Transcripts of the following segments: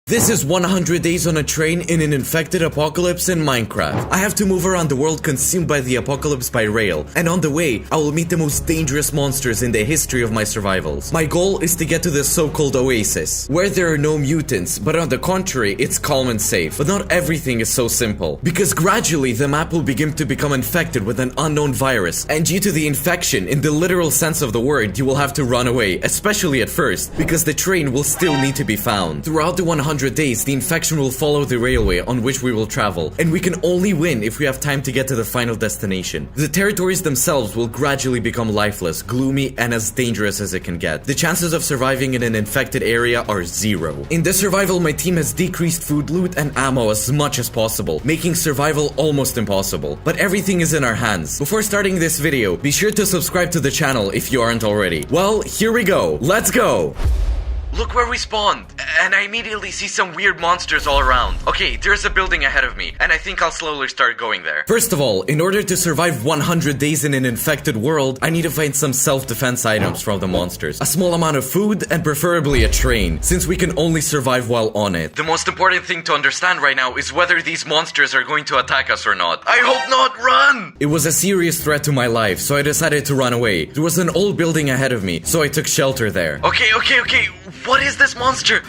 This is 100 days on a train in an infected apocalypse in Minecraft. I have to move around the world consumed by the apocalypse by rail, and on the way, I will meet the most dangerous monsters in the history of my survivals. My goal is to get to the so-called oasis, where there are no mutants, but on the contrary, it's calm and safe. But not everything is so simple, because gradually the map will begin to become infected with an unknown virus, and due to the infection, in the literal sense of the word, you will have to run away, especially at first, because the train will still need to be found. Throughout the 100 days, the infection will follow the railway on which we will travel, and we can only win if we have time to get to the final destination. The territories themselves will gradually become lifeless, gloomy, and as dangerous as it can get. The chances of surviving in an infected area are 0. In this survival, my team has decreased food loot and ammo as much as possible, making survival almost impossible. But everything is in our hands. Before starting this video, be sure to subscribe to the channel if you aren't already. Well, here we go. Let's go! Look where we spawned, and I immediately see some weird monsters all around. Okay, there's a building ahead of me, and I think I'll slowly start going there. First of all, in order to survive 100 days in an infected world, I need to find some self-defense items from the monsters. A small amount of food, and preferably a train, since we can only survive while on it. The most important thing to understand right now is whether these monsters are going to attack us or not. I hope not, run! It was a serious threat to my life, so I decided to run away. There was an old building ahead of me, so I took shelter there. Okay. What is this monster?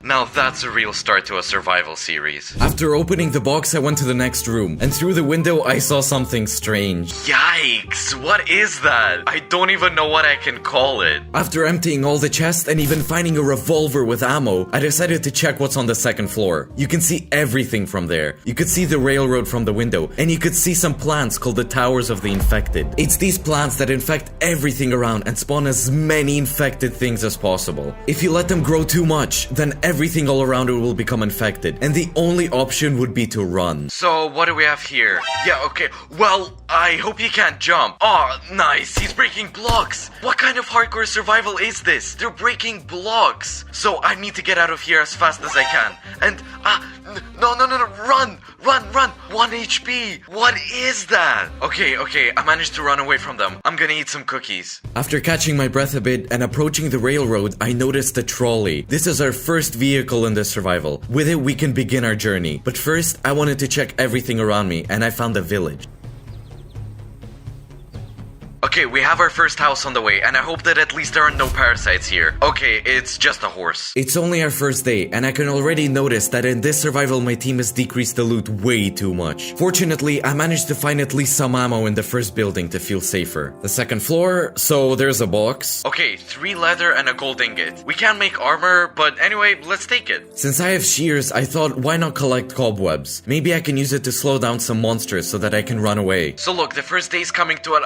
Now that's a real start to a survival series. After opening the box, I went to the next room, and through the window I saw something strange. Yikes, what is that? I don't even know what I can call it. After emptying all the chests and even finding a revolver with ammo, I decided to check what's on the second floor. You can see everything from there. You could see the railroad from the window, and you could see some plants called the Towers of the Infected. It's these plants that infect everything around and spawn as many infected things as possible. If you let them grow too much, then everything all around it will become infected, and the only option would be to run. So, what do we have here? Yeah, okay. Well, I hope he can't jump. Oh, nice. He's breaking blocks. What kind of hardcore survival is this? They're breaking blocks. So, I need to get out of here as fast as I can. And, no. Run. 1 HP. What is that? Okay. I managed to run away from them. I'm gonna eat some cookies. After catching my breath a bit and approaching the railroad, I noticed a trolley. This is our first vehicle in this survival. With it, we can begin our journey. But first, I wanted to check everything around me, and I found a village. Okay, we have our first house on the way, and I hope that at least there are no parasites here. Okay, it's just a horse. It's only our first day, and I can already notice that in this survival my team has decreased the loot way too much. Fortunately, I managed to find at least some ammo in the first building to feel safer. The second floor, so there's a box. Okay, 3 leather and a gold ingot. We can't make armor, but anyway, let's take it. Since I have shears, I thought, why not collect cobwebs? Maybe I can use it to slow down some monsters so that I can run away. So look, the first day's coming to an...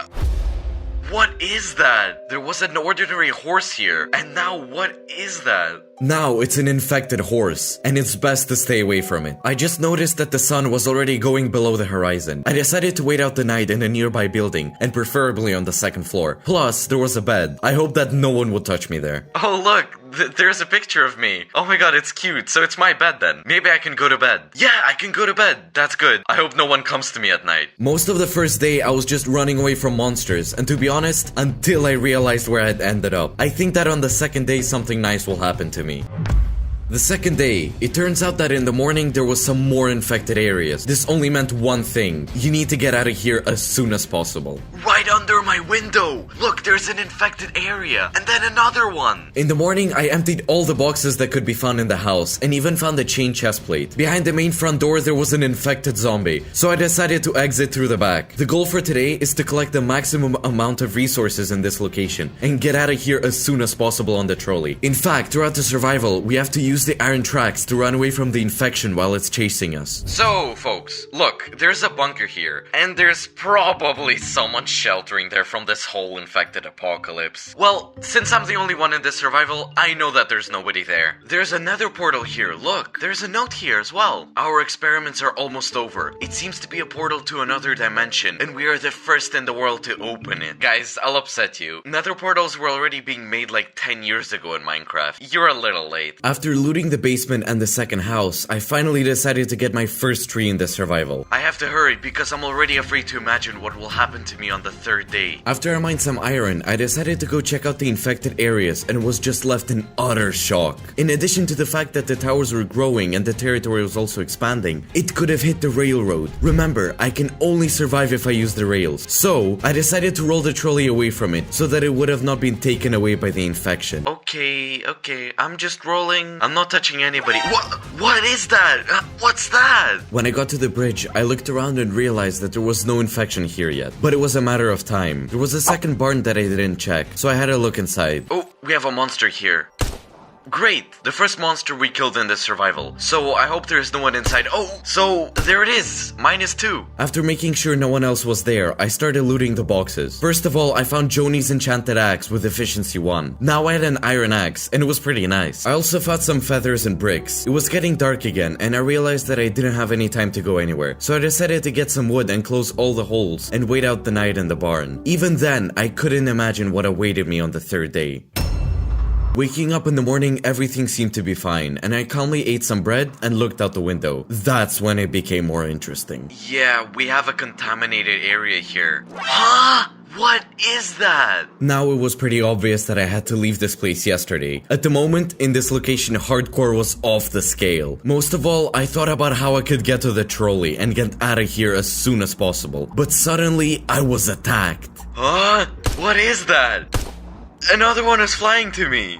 What is that? There was an ordinary horse here, and now what is that? Now it's an infected horse, and it's best to stay away from it. I just noticed that the sun was already going below the horizon. I decided to wait out the night in a nearby building, and preferably on the second floor. Plus, there was a bed. I hope that no one would touch me there. Oh look, there's a picture of me. Oh my god, it's cute. So it's my bed then. Maybe I can go to bed. Yeah, I can go to bed. That's good. I hope no one comes to me at night. Most of the first day, I was just running away from monsters, and to be honest, until I realized where I'd ended up. I think that on the second day, something nice will happen to me. The second day, it turns out that in the morning there was some more infected areas. This only meant one thing. You need to get out of here as soon as possible. Right under my window! Look, there's an infected area, and then another one! In the morning, I emptied all the boxes that could be found in the house, and even found a chain chest plate. Behind the main front door, there was an infected zombie, so I decided to exit through the back. The goal for today is to collect the maximum amount of resources in this location, and get out of here as soon as possible on the trolley. In fact, throughout the survival, we have to use the iron tracks to run away from the infection while it's chasing us. So, folks, look, there's a bunker here, and there's probably someone sheltering there from this whole infected apocalypse. Well, since I'm the only one in this survival, I know that there's nobody there. There's another portal here, look, there's a note here as well. Our experiments are almost over. It seems to be a portal to another dimension, and we are the first in the world to open it. Guys, I'll upset you. Nether portals were already being made like 10 years ago in Minecraft. You're a little late. After looting the basement and the second house, I finally decided to get my first tree in this survival. I have to hurry because I'm already afraid to imagine what will happen to me on the third day. After I mined some iron, I decided to go check out the infected areas and was just left in utter shock. In addition to the fact that the towers were growing and the territory was also expanding, it could have hit the railroad. Remember, I can only survive if I use the rails. So, I decided to roll the trolley away from it so that it would have not been taken away by the infection. Okay, I'm just rolling. I'm not touching anybody. What is that? What's that? When I got to the bridge, I looked around and realized that there was no infection here yet. But it was a matter of time. There was a second barn that I didn't check, so I had a look inside. Oh, we have a monster here. Great! The first monster we killed in this survival. So I hope there is no one inside. Oh, so there it is! -2. After making sure no one else was there, I started looting the boxes. First of all, I found Joni's enchanted axe with efficiency 1. Now I had an iron axe, and it was pretty nice. I also found some feathers and bricks. It was getting dark again, and I realized that I didn't have any time to go anywhere. So I decided to get some wood and close all the holes and wait out the night in the barn. Even then, I couldn't imagine what awaited me on the third day. Waking up in the morning, everything seemed to be fine, and I calmly ate some bread and looked out the window. That's when it became more interesting. Yeah, we have a contaminated area here. Huh? What is that? Now it was pretty obvious that I had to leave this place yesterday. At the moment, in this location, hardcore was off the scale. Most of all, I thought about how I could get to the trolley and get out of here as soon as possible. But suddenly, I was attacked. Huh? What is that? Another one is flying to me.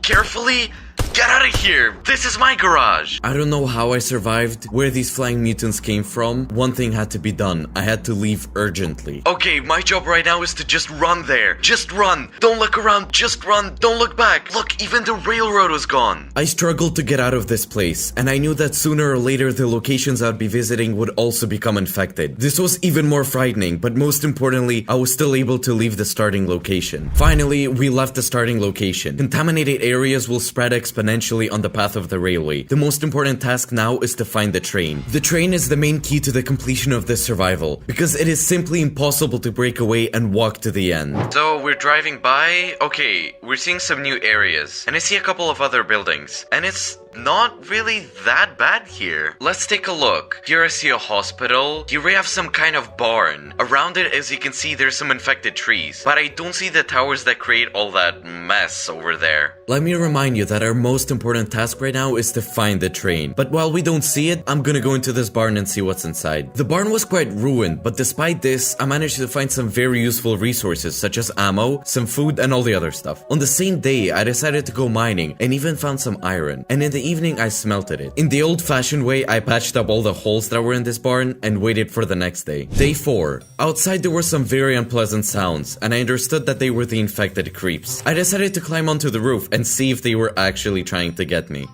Carefully. Get out of here! This is my garage! I don't know how I survived, where these flying mutants came from. One thing had to be done. I had to leave urgently. Okay, my job right now is to just run there. Just run! Don't look around, just run! Don't look back! Look, even the railroad was gone! I struggled to get out of this place, and I knew that sooner or later the locations I'd be visiting would also become infected. This was even more frightening, but most importantly, I was still able to leave the starting location. Finally, we left the starting location. Contaminated areas will spread exponentially on the path of the railway. The most important task now is to find the train. The train is the main key to the completion of this survival, because it is simply impossible to break away and walk to the end. So we're driving by, okay, we're seeing some new areas, and I see a couple of other buildings, and it's not really that bad here. Let's take a look. Here I see a hospital. Here we have some kind of barn. Around it, as you can see, there's some infected trees, but I don't see the towers that create all that mess over there. Let me remind you that our most important task right now is to find the train. But while we don't see it, I'm gonna go into this barn and see what's inside. The barn was quite ruined, but despite this, I managed to find some very useful resources such as ammo, some food, and all the other stuff. On the same day, I decided to go mining and even found some iron. And in the evening, I smelted it. In the old-fashioned way, I patched up all the holes that were in this barn and waited for the next day. Day 4. Outside, there were some very unpleasant sounds, and I understood that they were the infected creeps. I decided to climb onto the roof and see if they were actually trying to get me.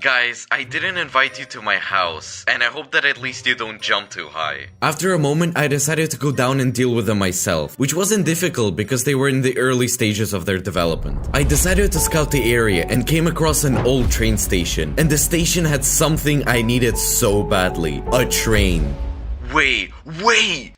Guys, I didn't invite you to my house, and I hope that at least you don't jump too high. After a moment, I decided to go down and deal with them myself, which wasn't difficult because they were in the early stages of their development. I decided to scout the area and came across an old train station, and the station had something I needed so badly. A train. Wait,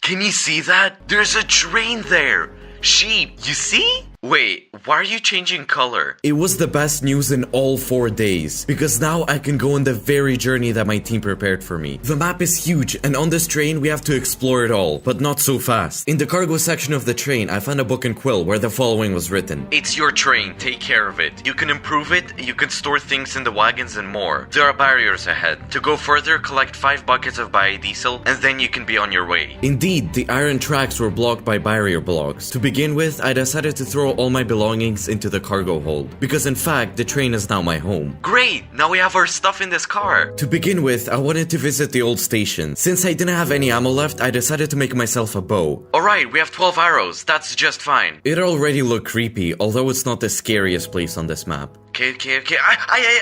can you see that? There's a train there. Sheep, you see? Wait, why are you changing color? It was the best news in all 4 days, because now I can go on the very journey that my team prepared for me. The map is huge, and on this train we have to explore it all, but not so fast. In the cargo section of the train, I found a book and quill where the following was written. It's your train, take care of it. You can improve it, you can store things in the wagons and more. There are barriers ahead. To go further, collect 5 buckets of biodiesel, and then you can be on your way. Indeed, the iron tracks were blocked by barrier blocks. To begin with, I decided to throw all my belongings into the cargo hold, because in fact, the train is now my home. Great! Now we have our stuff in this car! To begin with, I wanted to visit the old station. Since I didn't have any ammo left, I decided to make myself a bow. Alright, we have 12 arrows. That's just fine. It already looked creepy, although it's not the scariest place on this map. Okay.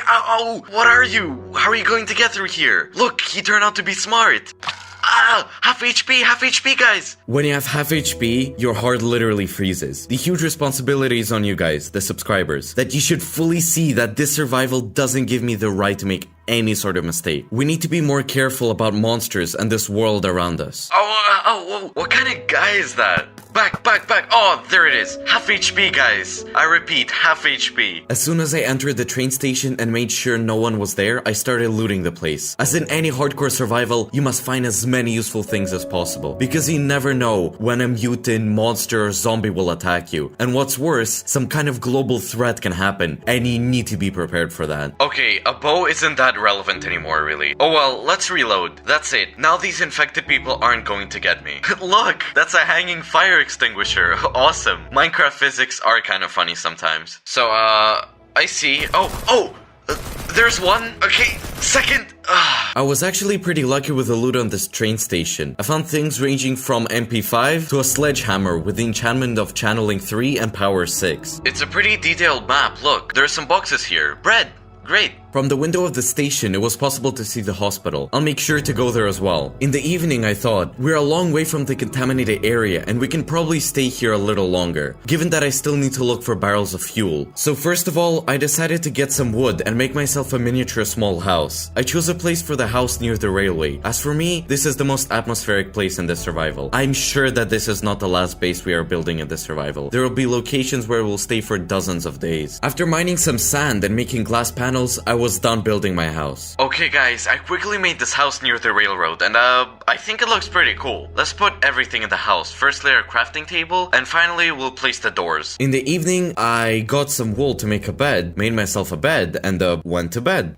Oh, what are you? How are you going to get through here? Look, he turned out to be smart. Half HP, guys! When you have half HP, your heart literally freezes. The huge responsibility is on you guys, the subscribers, that you should fully see that this survival doesn't give me the right to make any sort of mistake. We need to be more careful about monsters and this world around us. What kind of guy is that? Back. Oh, there it is. Half HP, guys. I repeat, half HP. As soon as I entered the train station and made sure no one was there, I started looting the place. As in any hardcore survival, you must find as many useful things as possible, because you never know when a mutant, monster, or zombie will attack you. And what's worse, some kind of global threat can happen, and you need to be prepared for that. Okay, a bow isn't that relevant anymore, really. Oh well, let's reload. That's it. Now these infected people aren't going to get me. Look, that's a hanging fire extinguisher. Awesome. Minecraft physics are kind of funny sometimes. So, I see. There's one. Okay, second. I was actually pretty lucky with the loot on this train station. I found things ranging from MP5 to a sledgehammer with the enchantment of channeling 3 and power 6. It's a pretty detailed map. Look, there are some boxes here. Bread. Great. From the window of the station, it was possible to see the hospital. I'll make sure to go there as well. In the evening, I thought, we're a long way from the contaminated area and we can probably stay here a little longer, given that I still need to look for barrels of fuel. So first of all, I decided to get some wood and make myself a miniature small house. I chose a place for the house near the railway. As for me, this is the most atmospheric place in this survival. I'm sure that this is not the last base we are building in this survival. There will be locations where we'll stay for dozens of days. After mining some sand and making glass panels, I was done building my house. Okay guys, I quickly made this house near the railroad and I think it looks pretty cool. Let's put everything in the house. Firstly our crafting table and finally we'll place the doors. In the evening, I got some wool to make a bed, made myself a bed and went to bed.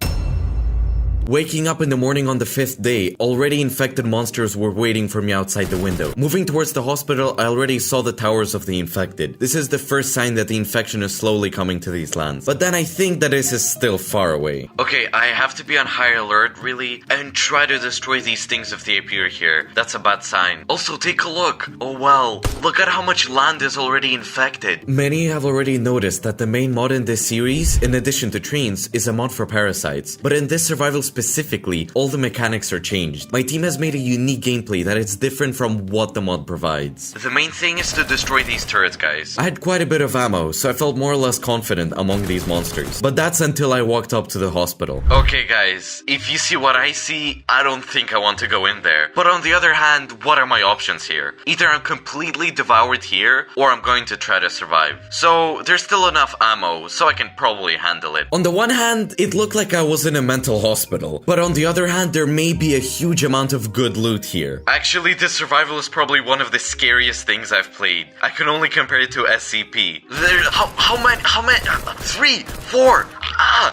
Waking up in the morning on the 5th day, already infected monsters were waiting for me outside the window. Moving towards the hospital, I already saw the towers of the infected. This is the first sign that the infection is slowly coming to these lands. But then I think that this is still far away. Okay, I have to be on high alert, really, and try to destroy these things if they appear here. That's a bad sign. Also, take a look. Oh well, look at how much land is already infected. Many have already noticed that the main mod in this series, in addition to trains, is a mod for parasites. But in this survival specifically, all the mechanics are changed. My team has made a unique gameplay that is different from what the mod provides. The main thing is to destroy these turrets, guys. I had quite a bit of ammo, so I felt more or less confident among these monsters. But that's until I walked up to the hospital. Okay guys, if you see what I see, I don't think I want to go in there. But on the other hand, what are my options here? Either I'm completely devoured here, or I'm going to try to survive. So there's still enough ammo, so I can probably handle it. On the one hand, it looked like I was in a mental hospital. But on the other hand, there may be a huge amount of good loot here. Actually, this survival is probably one of the scariest things I've played. I can only compare it to SCP. How many? 3, 4.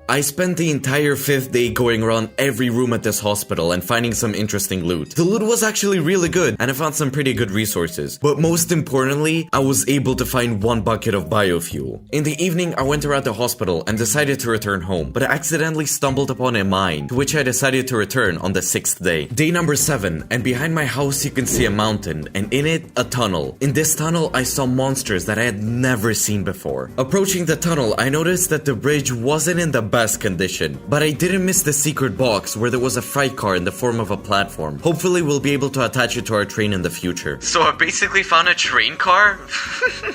I spent the entire 5th day going around every room at this hospital and finding some interesting loot. The loot was actually really good, and I found some pretty good resources. But most importantly, I was able to find 1 bucket of biofuel. In the evening, I went around the hospital and decided to return home, but I accidentally stumbled upon a mine, to which I decided to return on the 6th day. Day number 7, and behind my house you can see a mountain, and in it, a tunnel. In this tunnel, I saw monsters that I had never seen before. Approaching the tunnel, I noticed that the bridge wasn't in the best condition, but I didn't miss the secret box where there was a freight car in the form of a platform. Hopefully we'll be able to attach it to our train in the future. So I basically found a train car?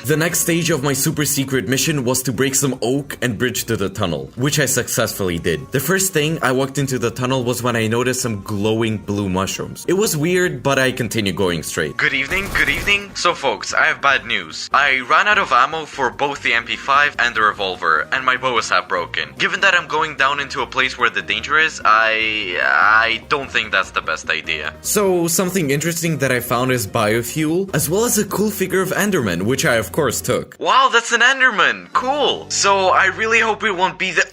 The next stage of my super secret mission was to break some oak and bridge to the tunnel, which I successfully did. The first thing I walked into the tunnel was when I noticed some glowing blue mushrooms. It was weird, but I continued going straight. Good evening. So folks, I have bad news. I ran out of ammo for both the MP5 and the revolver, and my bow is half broken. Given that I'm going down into a place where the danger is, I don't think that's the best idea. So something interesting that I found is biofuel, as well as a cool figure of Enderman, which I of course took. Wow, that's an Enderman! Cool! So I really hope it won't be the...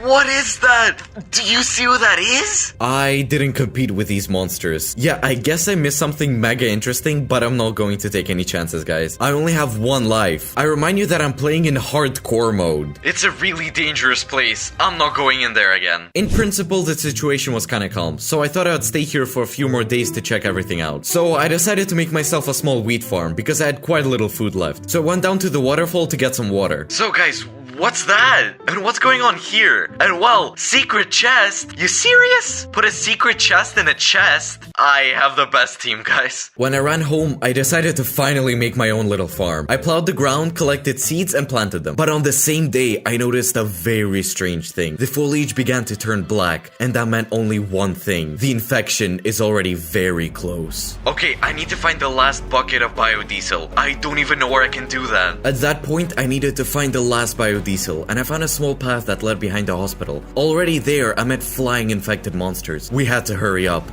What is that? Do you see what that is? I didn't compete with these monsters. Yeah, I guess I missed something mega interesting, but I'm not going to take any chances, guys. I only have 1 life. I remind you that I'm playing in hardcore mode. It's a really dangerous place. I'm not going in there again. In principle, the situation was kinda calm, so I thought I'd stay here for a few more days to check everything out. So I decided to make myself a small wheat farm because I had quite a little food left. So I went down to the waterfall to get some water. So guys, What's that? And what's going on here? And wow, secret chest? You serious? Put a secret chest in a chest? I have the best team, guys. When I ran home, I decided to finally make my own little farm. I plowed the ground, collected seeds, and planted them. But on the same day, I noticed a very strange thing. The foliage began to turn black, and that meant only one thing. The infection is already very close. Okay, I need to find the last bucket of biodiesel. I don't even know where I can do that. At that point, I needed to find the last biodiesel, and I found a small path that led behind the hospital. Already there, I met flying infected monsters. We had to hurry up.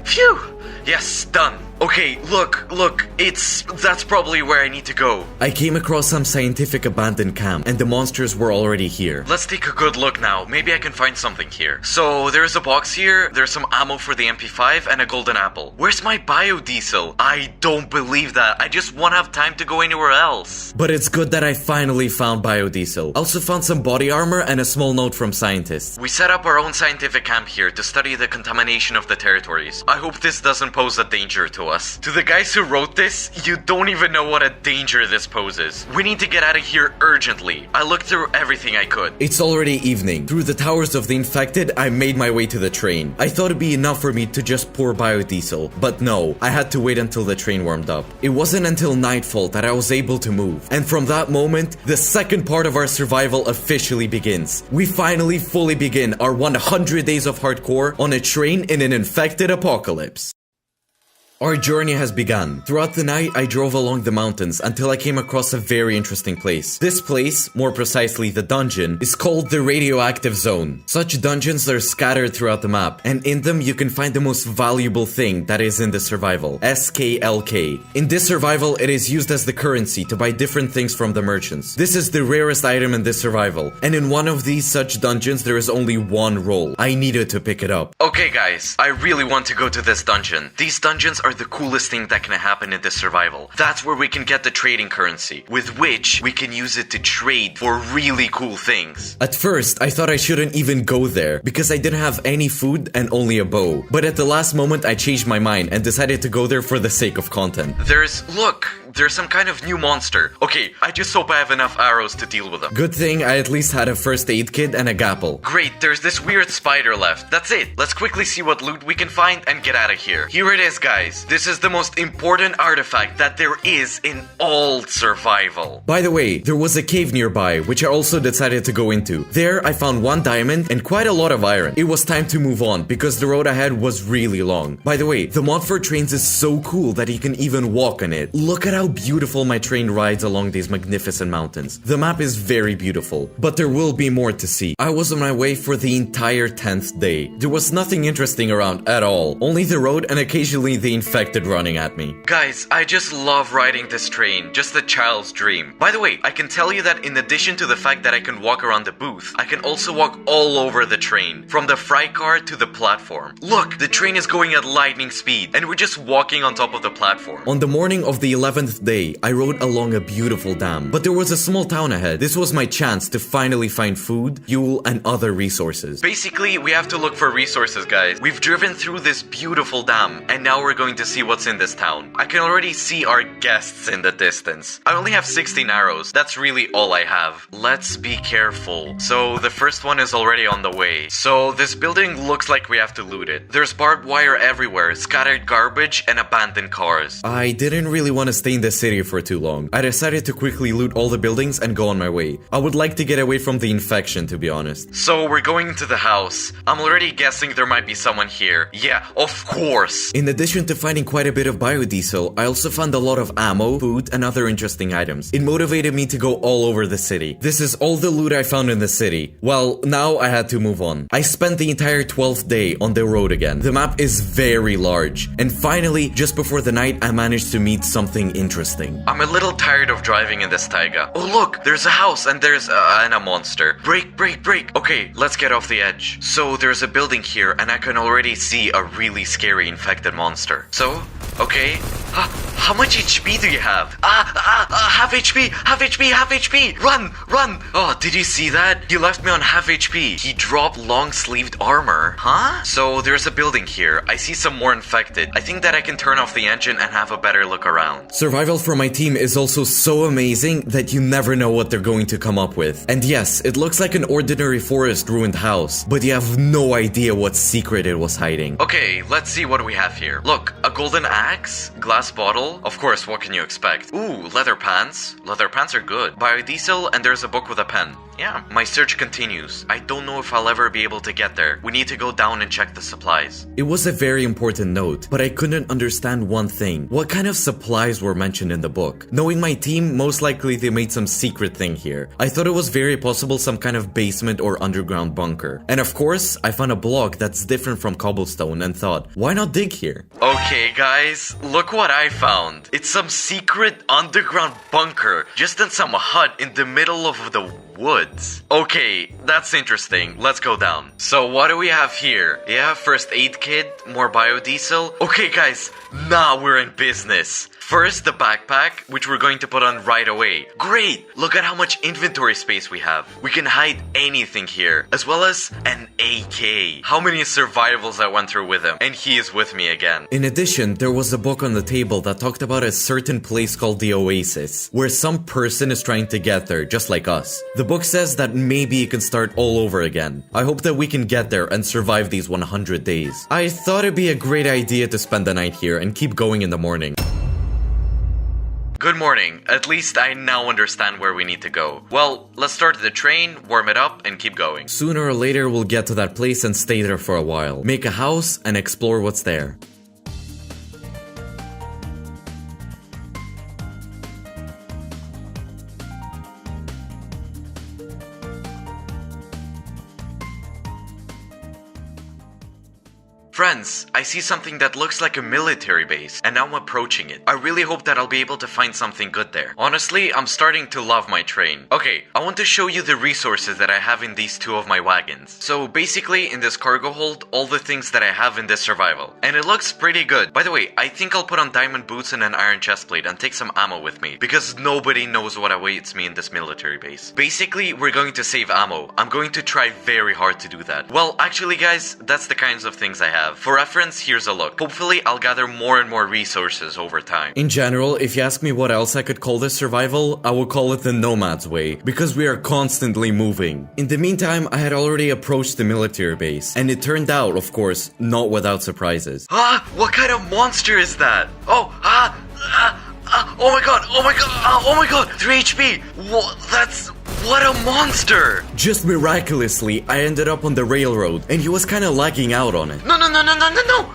Phew! Yes, done. Okay, look, that's probably where I need to go. I came across some scientific abandoned camp, and the monsters were already here. Let's take a good look now. Maybe I can find something here. So, there's a box here, there's some ammo for the MP5, and a golden apple. Where's my biodiesel? I don't believe that. I just won't have time to go anywhere else. But it's good that I finally found biodiesel. I also found some body armor and a small note from scientists. We set up our own scientific camp here to study the contamination of the territories. I hope this doesn't pose a danger to us. To the guys who wrote this, you don't even know what a danger this poses. We need to get out of here urgently. I looked through everything I could. It's already evening. Through the towers of the infected, I made my way to the train. I thought it'd be enough for me to just pour biodiesel, but no, I had to wait until the train warmed up. It wasn't until nightfall that I was able to move, and from that moment, the second part of our survival officially begins. We finally fully begin our 100 days of hardcore on a train in an infected apocalypse. Our journey has begun. Throughout the night, I drove along the mountains until I came across a very interesting place. This place, more precisely the dungeon, is called the Radioactive Zone. Such dungeons are scattered throughout the map, and in them you can find the most valuable thing that is in the survival, SKLK. In this survival, it is used as the currency to buy different things from the merchants. This is the rarest item in this survival, and in one of these such dungeons there is only one roll. I needed to pick it up. Okay guys, I really want to go to this dungeon. These dungeons are the coolest thing that can happen in this survival. That's where we can get the trading currency, with which we can use it to trade for really cool things. At first, I thought I shouldn't even go there, because I didn't have any food and only a bow. But at the last moment, I changed my mind and decided to go there for the sake of content. There's some kind of new monster. Okay, I just hope I have enough arrows to deal with them. Good thing I at least had a first aid kit and a gapple. Great, there's this weird spider left. That's it. Let's quickly see what loot we can find and get out of here. Here it is, guys. This is the most important artifact that there is in all survival. By the way, there was a cave nearby, which I also decided to go into. There, I found one diamond and quite a lot of iron. It was time to move on because the road ahead was really long. By the way, the mod for trains is so cool that you can even walk on it. Look at how beautiful my train rides along these magnificent mountains. The map is very beautiful, but there will be more to see. I was on my way for the entire 10th day. There was nothing interesting around at all. Only the road and occasionally the infected running at me. Guys, I just love riding this train. Just a child's dream. By the way, I can tell you that in addition to the fact that I can walk around the booth, I can also walk all over the train, from the freight car to the platform. Look, the train is going at lightning speed, and we're just walking on top of the platform. On the morning of the 11th day, I rode along a beautiful dam, but there was a small town ahead. This was my chance to finally find food, fuel, and other resources. Basically, we have to look for resources, guys. We've driven through this beautiful dam, and now we're going to see what's in this town. I can already see our guests in the distance. I only have 16 arrows. That's really all I have. Let's be careful. So the first one is already on the way. So this building looks like we have to loot it. There's barbed wire everywhere, scattered garbage, and abandoned cars. I didn't really want to stay in the city for too long. I decided to quickly loot all the buildings and go on my way. I would like to get away from the infection, to be honest. So we're going into the house. I'm already guessing there might be someone here. Yeah, of course. In addition to finding quite a bit of biodiesel, I also found a lot of ammo, food, and other interesting items. It motivated me to go all over the city. This is all the loot I found in the city. Well, now I had to move on. I spent the entire 12th day on the road again. The map is very large. And finally, just before the night, I managed to meet something interesting. I'm a little tired of driving in this taiga. Oh look, there's a house and there's a monster. Brake, brake, brake. Okay, let's get off the edge. So there's a building here and I can already see a really scary infected monster. So, okay, How much HP do you have? Half HP, half HP, half HP! Run, run! Oh, did you see that? He left me on half HP. He dropped long-sleeved armor. Huh? So there's a building here. I see some more infected. I think that I can turn off the engine and have a better look around. Survival for my team is also so amazing that you never know what they're going to come up with. And yes, it looks like an ordinary forest ruined house, but you have no idea what secret it was hiding. Okay, let's see what we have here. Look, a golden axe, glass bottle. Of course, what can you expect? Ooh, leather pants. Leather pants are good. Biodiesel, and there's a book with a pen. Yeah, my search continues. I don't know if I'll ever be able to get there. We need to go down and check the supplies. It was a very important note, but I couldn't understand one thing. What kind of supplies were mentioned in the book? Knowing my team, most likely they made some secret thing here. I thought it was very possible some kind of basement or underground bunker. And of course, I found a block that's different from cobblestone and thought, why not dig here? Okay guys, look what I found. It's some secret underground bunker, just in some hut in the middle of the woods. Okay, that's interesting. Let's go down. So what do we have here? Yeah, first aid kit, more biodiesel. Okay guys, now we're in business. First, the backpack, which we're going to put on right away. Great! Look at how much inventory space we have. We can hide anything here, as well as an AK. How many survivals I went through with him, and he is with me again. In addition, there was a book on the table that talked about a certain place called the Oasis, where some person is trying to get there, just like us. The book says that maybe it can start all over again. I hope that we can get there and survive these 100 days. I thought it'd be a great idea to spend the night here and keep going in the morning. Good morning. At least I now understand where we need to go. Well, let's start the train, warm it up, and keep going. Sooner or later, we'll get to that place and stay there for a while. Make a house and explore what's there. Friends, I see something that looks like a military base, and now I'm approaching it. I really hope that I'll be able to find something good there. Honestly, I'm starting to love my train. Okay, I want to show you the resources that I have in these two of my wagons. So basically, in this cargo hold, all the things that I have in this survival. And it looks pretty good. By the way, I think I'll put on diamond boots and an iron chestplate and take some ammo with me, because nobody knows what awaits me in this military base. Basically, we're going to save ammo. I'm going to try very hard to do that. Well, actually guys, that's the kinds of things I have. For reference, here's a look. Hopefully, I'll gather more and more resources over time. In general, if you ask me what else I could call this survival, I would call it the nomad's way, because we are constantly moving. In the meantime, I had already approached the military base, and it turned out, of course, not without surprises. What kind of monster is that? Oh my god, oh my god, 3 HP! What a monster! Just miraculously, I ended up on the railroad, and he was kinda lagging out on it. No!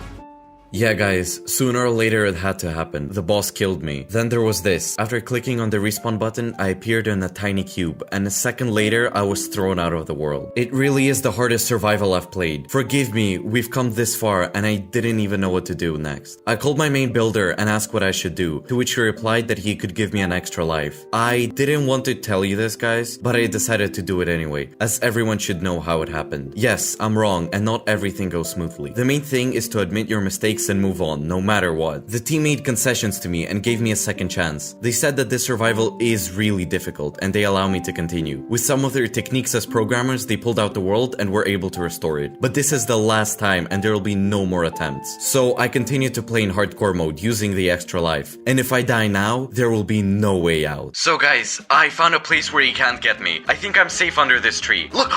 Yeah guys, sooner or later it had to happen. The boss killed me. Then there was this. After clicking on the respawn button, I appeared in a tiny cube, and a second later, I was thrown out of the world. It really is the hardest survival I've played. Forgive me, we've come this far, and I didn't even know what to do next. I called my main builder and asked what I should do, to which he replied that he could give me an extra life. I didn't want to tell you this guys, but I decided to do it anyway, as everyone should know how it happened. Yes, I'm wrong, and not everything goes smoothly. The main thing is to admit your mistakes and move on, no matter what. The team made concessions to me and gave me a second chance. They said that this survival is really difficult, and they allow me to continue. With some of their techniques as programmers, they pulled out the world and were able to restore it. But this is the last time, and there will be no more attempts. So I continue to play in hardcore mode using the extra life. And if I die now, there will be no way out. So guys, I found a place where he can't get me. I think I'm safe under this tree. Look,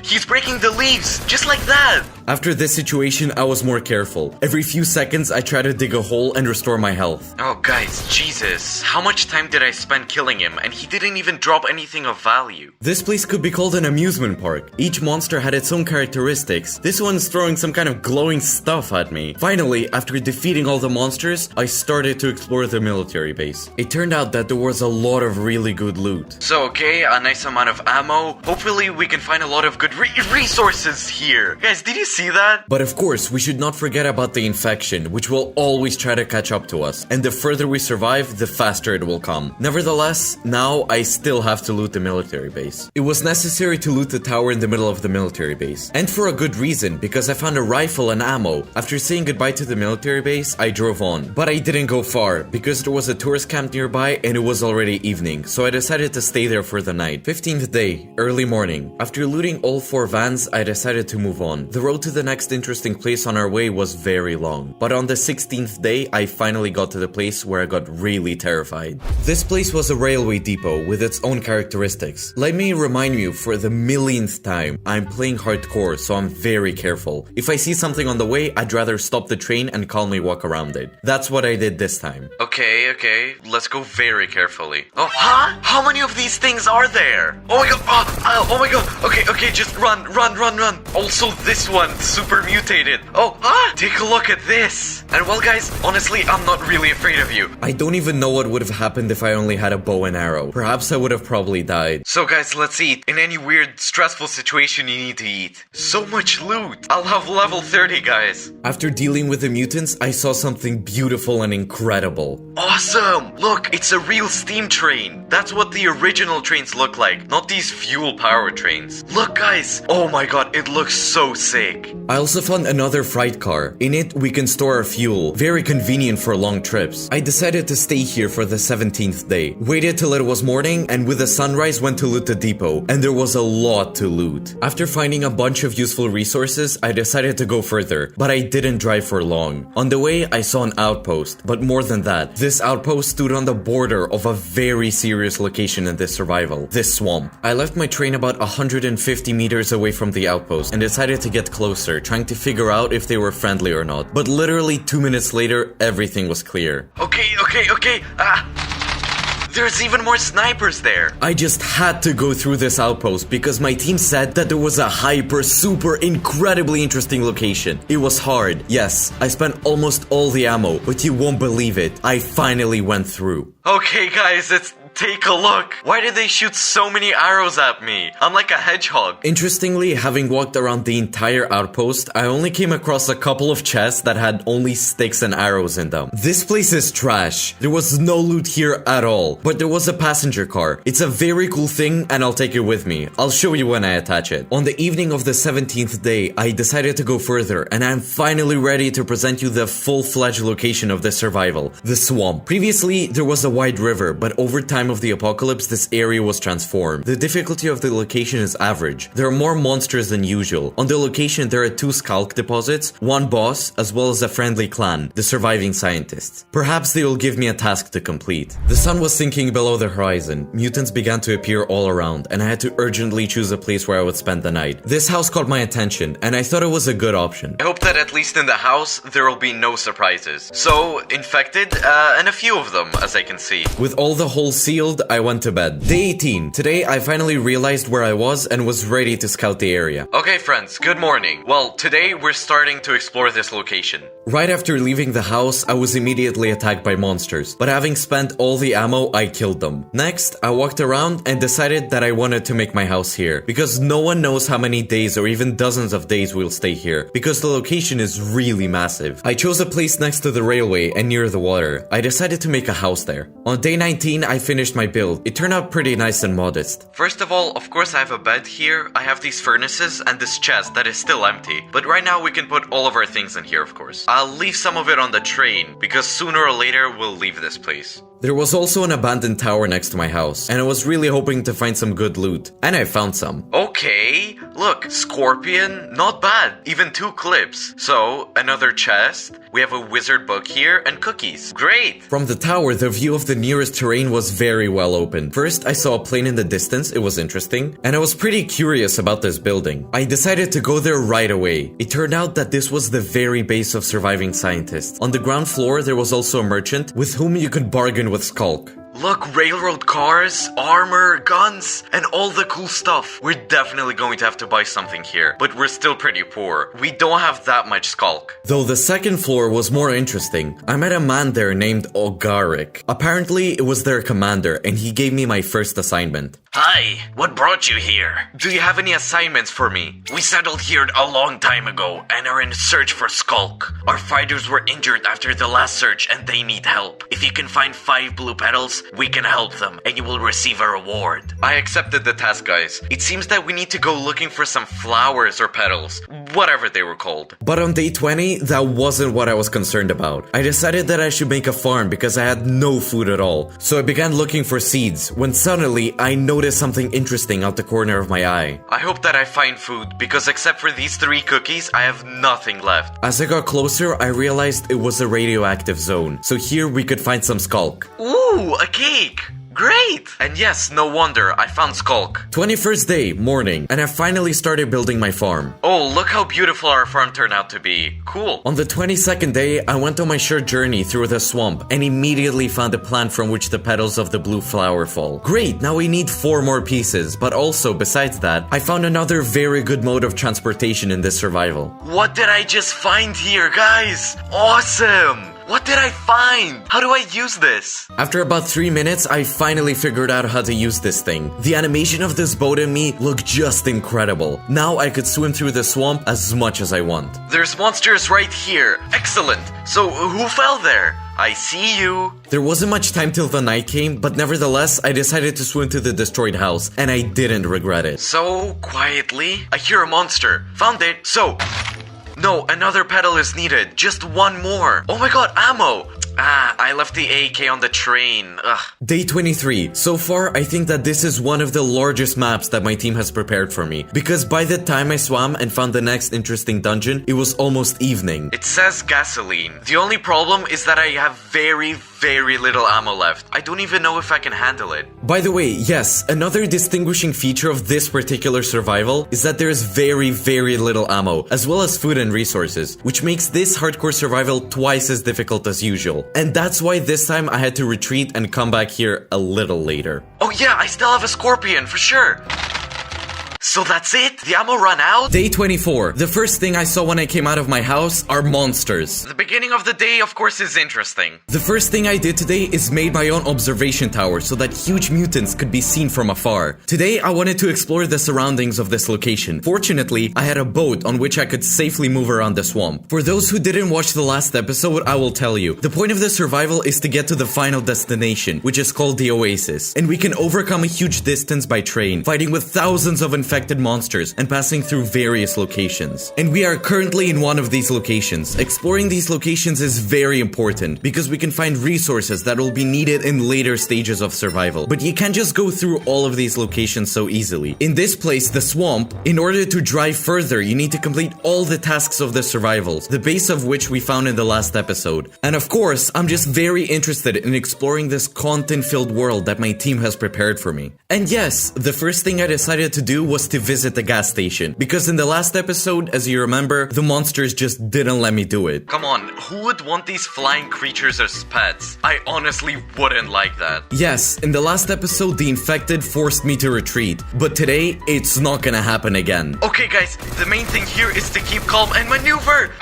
he's breaking the leaves, just like that! After this situation, I was more careful. Every few seconds, I try to dig a hole and restore my health. Oh guys, Jesus. How much time did I spend killing him, and he didn't even drop anything of value? This place could be called an amusement park. Each monster had its own characteristics. This one's throwing some kind of glowing stuff at me. Finally, after defeating all the monsters, I started to explore the military base. It turned out that there was a lot of really good loot. So okay, a nice amount of ammo. Hopefully we can find a lot of good resources here. Guys, did you see see that? But of course, we should not forget about the infection, which will always try to catch up to us. And the further we survive, the faster it will come. Nevertheless, now I still have to loot the military base. It was necessary to loot the tower in the middle of the military base. And for a good reason, because I found a rifle and ammo. After saying goodbye to the military base, I drove on. But I didn't go far, because there was a tourist camp nearby and it was already evening, so I decided to stay there for the night. 15th day, early morning. After looting all 4 vans, I decided to move on. The road to the next interesting place on our way was very long. But on the 16th day, I finally got to the place where I got really terrified. This place was a railway depot with its own characteristics. Let me remind you for the millionth time, I'm playing hardcore, so I'm very careful. If I see something on the way, I'd rather stop the train and calmly walk around it. That's what I did this time. Okay, let's go very carefully. Oh, huh? How many of these things are there? Oh my god, oh my god. Okay, just run. Also, this one, super mutated. Oh, huh? Take a look at this. And well, guys, honestly, I'm not really afraid of you. I don't even know what would have happened if I only had a bow and arrow. Perhaps I would have probably died. So guys, let's eat. In any weird, stressful situation, you need to eat. So much loot. I'll have level 30, guys. After dealing with the mutants, I saw something beautiful and incredible. Awesome! Look, it's a real steam train. That's what the original trains look like, not these fuel-powered trains. Look, guys! Oh my god, it looks so sick. I also found another freight car. In it, we can store our fuel. Very convenient for long trips. I decided to stay here for the 17th day. Waited till it was morning, and with the sunrise went to loot the depot. And there was a lot to loot. After finding a bunch of useful resources, I decided to go further, but I didn't drive for long. On the way, I saw an outpost, but more than that, this outpost stood on the border of a very serious location in this survival, this swamp. I left my train about 150 meters away from the outpost and decided to get closer, trying to figure out if they were friendly or not. But literally 2 minutes later, everything was clear. Okay. There's even more snipers there. I just had to go through this outpost because my team said that there was a hyper, super, incredibly interesting location. It was hard. Yes, I spent almost all the ammo, but you won't believe it. I finally went through. Okay, guys, take a look. Why did they shoot so many arrows at me? I'm like a hedgehog. Interestingly, having walked around the entire outpost, I only came across a couple of chests that had only sticks and arrows in them. This place is trash. There was no loot here at all, but there was a passenger car. It's a very cool thing and I'll take it with me. I'll show you when I attach it. On the evening of the 17th day, I decided to go further and I'm finally ready to present you the full-fledged location of the survival, the swamp. Previously, there was a wide river, but over time of the apocalypse, this area was transformed. The difficulty of the location is average. There are more monsters than usual. On the location, there are 2 skulk deposits, 1 boss, as well as a friendly clan, the surviving scientists. Perhaps they will give me a task to complete. The sun was sinking below the horizon. Mutants began to appear all around, and I had to urgently choose a place where I would spend the night. This house caught my attention, and I thought it was a good option. I hope that at least in the house, there will be no surprises. So, infected, and a few of them, as I can see. With all the holes sealed, I went to bed. Day 18. Today, I finally realized where I was and was ready to scout the area. Okay, friends, good morning. Well, today we're starting to explore this location. Right after leaving the house, I was immediately attacked by monsters, but having spent all the ammo, I killed them. Next, I walked around and decided that I wanted to make my house here, because no one knows how many days or even dozens of days we'll stay here, because the location is really massive. I chose a place next to the railway and near the water. I decided to make a house there. On day 19, I finished my build. It turned out pretty nice and modest. First of all, of course I have a bed here, I have these furnaces and this chest that is still empty. But right now we can put all of our things in here, of course. I'll leave some of it on the train, because sooner or later we'll leave this place. There was also an abandoned tower next to my house, and I was really hoping to find some good loot. And I found some. Okay, look, scorpion, not bad, even 2 clips. So, another chest, we have a wizard book here, and cookies. Great! From the tower, the view of the nearest terrain was very well open. First, I saw a plane in the distance, it was interesting, and I was pretty curious about this building. I decided to go there right away. It turned out that this was the very base of surviving scientists. On the ground floor, there was also a merchant with whom you could bargain with Skulk. Look, railroad cars, armor, guns, and all the cool stuff. We're definitely going to have to buy something here, but we're still pretty poor. We don't have that much Skulk. Though the second floor was more interesting. I met a man there named Ogaric. Apparently, it was their commander, and he gave me my first assignment. Hi, what brought you here? Do you have any assignments for me? We settled here a long time ago and are in search for Skulk. Our fighters were injured after the last search and they need help. If you can find 5 blue petals, we can help them and you will receive a reward. I accepted the task, guys. It seems that we need to go looking for some flowers or petals, whatever they were called. But on day 20, that wasn't what I was concerned about. I decided that I should make a farm because I had no food at all. So I began looking for seeds when suddenly I noticed something interesting out the corner of my eye. I hope that I find food because except for these 3 cookies, I have nothing left. As I got closer, I realized it was a radioactive zone. So here we could find some Skulk. Ooh, a cake! Great! And yes, no wonder, I found Skulk. 21st day, morning, and I finally started building my farm. Oh, look how beautiful our farm turned out to be. Cool. On the 22nd day, I went on my short journey through the swamp and immediately found a plant from which the petals of the blue flower fall. Great, now we need 4 more pieces, but also, besides that, I found another very good mode of transportation in this survival. What did I just find here, guys? Awesome! What did I find? How do I use this? After about 3 minutes, I finally figured out how to use this thing. The animation of this boat and me looked just incredible. Now I could swim through the swamp as much as I want. There's monsters right here. Excellent. So who fell there? I see you. There wasn't much time till the night came, but nevertheless, I decided to swim to the destroyed house, and I didn't regret it. So, quietly, I hear a monster. Found it. So... No, another petal is needed. Just 1 more. Oh my god, ammo! I left the AK on the train. Ugh. Day 23. So far, I think that this is one of the largest maps that my team has prepared for me. Because by the time I swam and found the next interesting dungeon, it was almost evening. It says gasoline. The only problem is that I have very little ammo left. I don't even know if I can handle it. By the way, yes, another distinguishing feature of this particular survival is that there is very little ammo, as well as food and resources, which makes this hardcore survival twice as difficult as usual. And that's why this time I had to retreat and come back here a little later. Oh yeah, I still have a scorpion, for sure. So that's it? The ammo run out? Day 24. The first thing I saw when I came out of my house are monsters. The beginning of the day, of course, is interesting. The first thing I did today is made my own observation tower so that huge mutants could be seen from afar. Today, I wanted to explore the surroundings of this location. Fortunately, I had a boat on which I could safely move around the swamp. For those who didn't watch the last episode, I will tell you. The point of the survival is to get to the final destination, which is called the Oasis. And we can overcome a huge distance by train, fighting with thousands of infected monsters and passing through various locations. And we are currently in one of these locations. Exploring these locations is very important because we can find resources that will be needed in later stages of survival. But you can't just go through all of these locations so easily. In this place, the swamp, in order to drive further, you need to complete all the tasks of the survivals, the base of which we found in the last episode. And of course, I'm just very interested in exploring this content-filled world that my team has prepared for me. And yes, the first thing I decided to do was to visit the gas station, because in the last episode, as you remember, the monsters just didn't let me do it. Come on, who would want these flying creatures as pets? I honestly wouldn't like that. Yes, in the last episode, the infected forced me to retreat, but today, it's not gonna happen again. Okay guys, the main thing here is to keep calm and maneuver!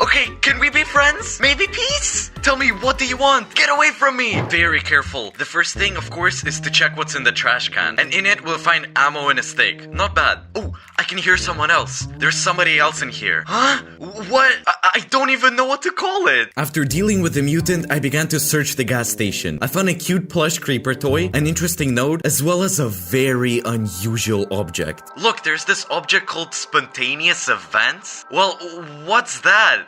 Okay, can we be friends? Maybe peace? Tell me, what do you want? Get away from me! Very careful. The first thing, of course, is to check what's in the trash can. And in it, we'll find ammo and a stick. Not bad. Oh, I can hear someone else. There's somebody else in here. Huh? What? I don't even know what to call it. After dealing with the mutant, I began to search the gas station. I found a cute plush creeper toy, an interesting note, as well as a very unusual object. Look, there's this object called spontaneous events. Well, what's that?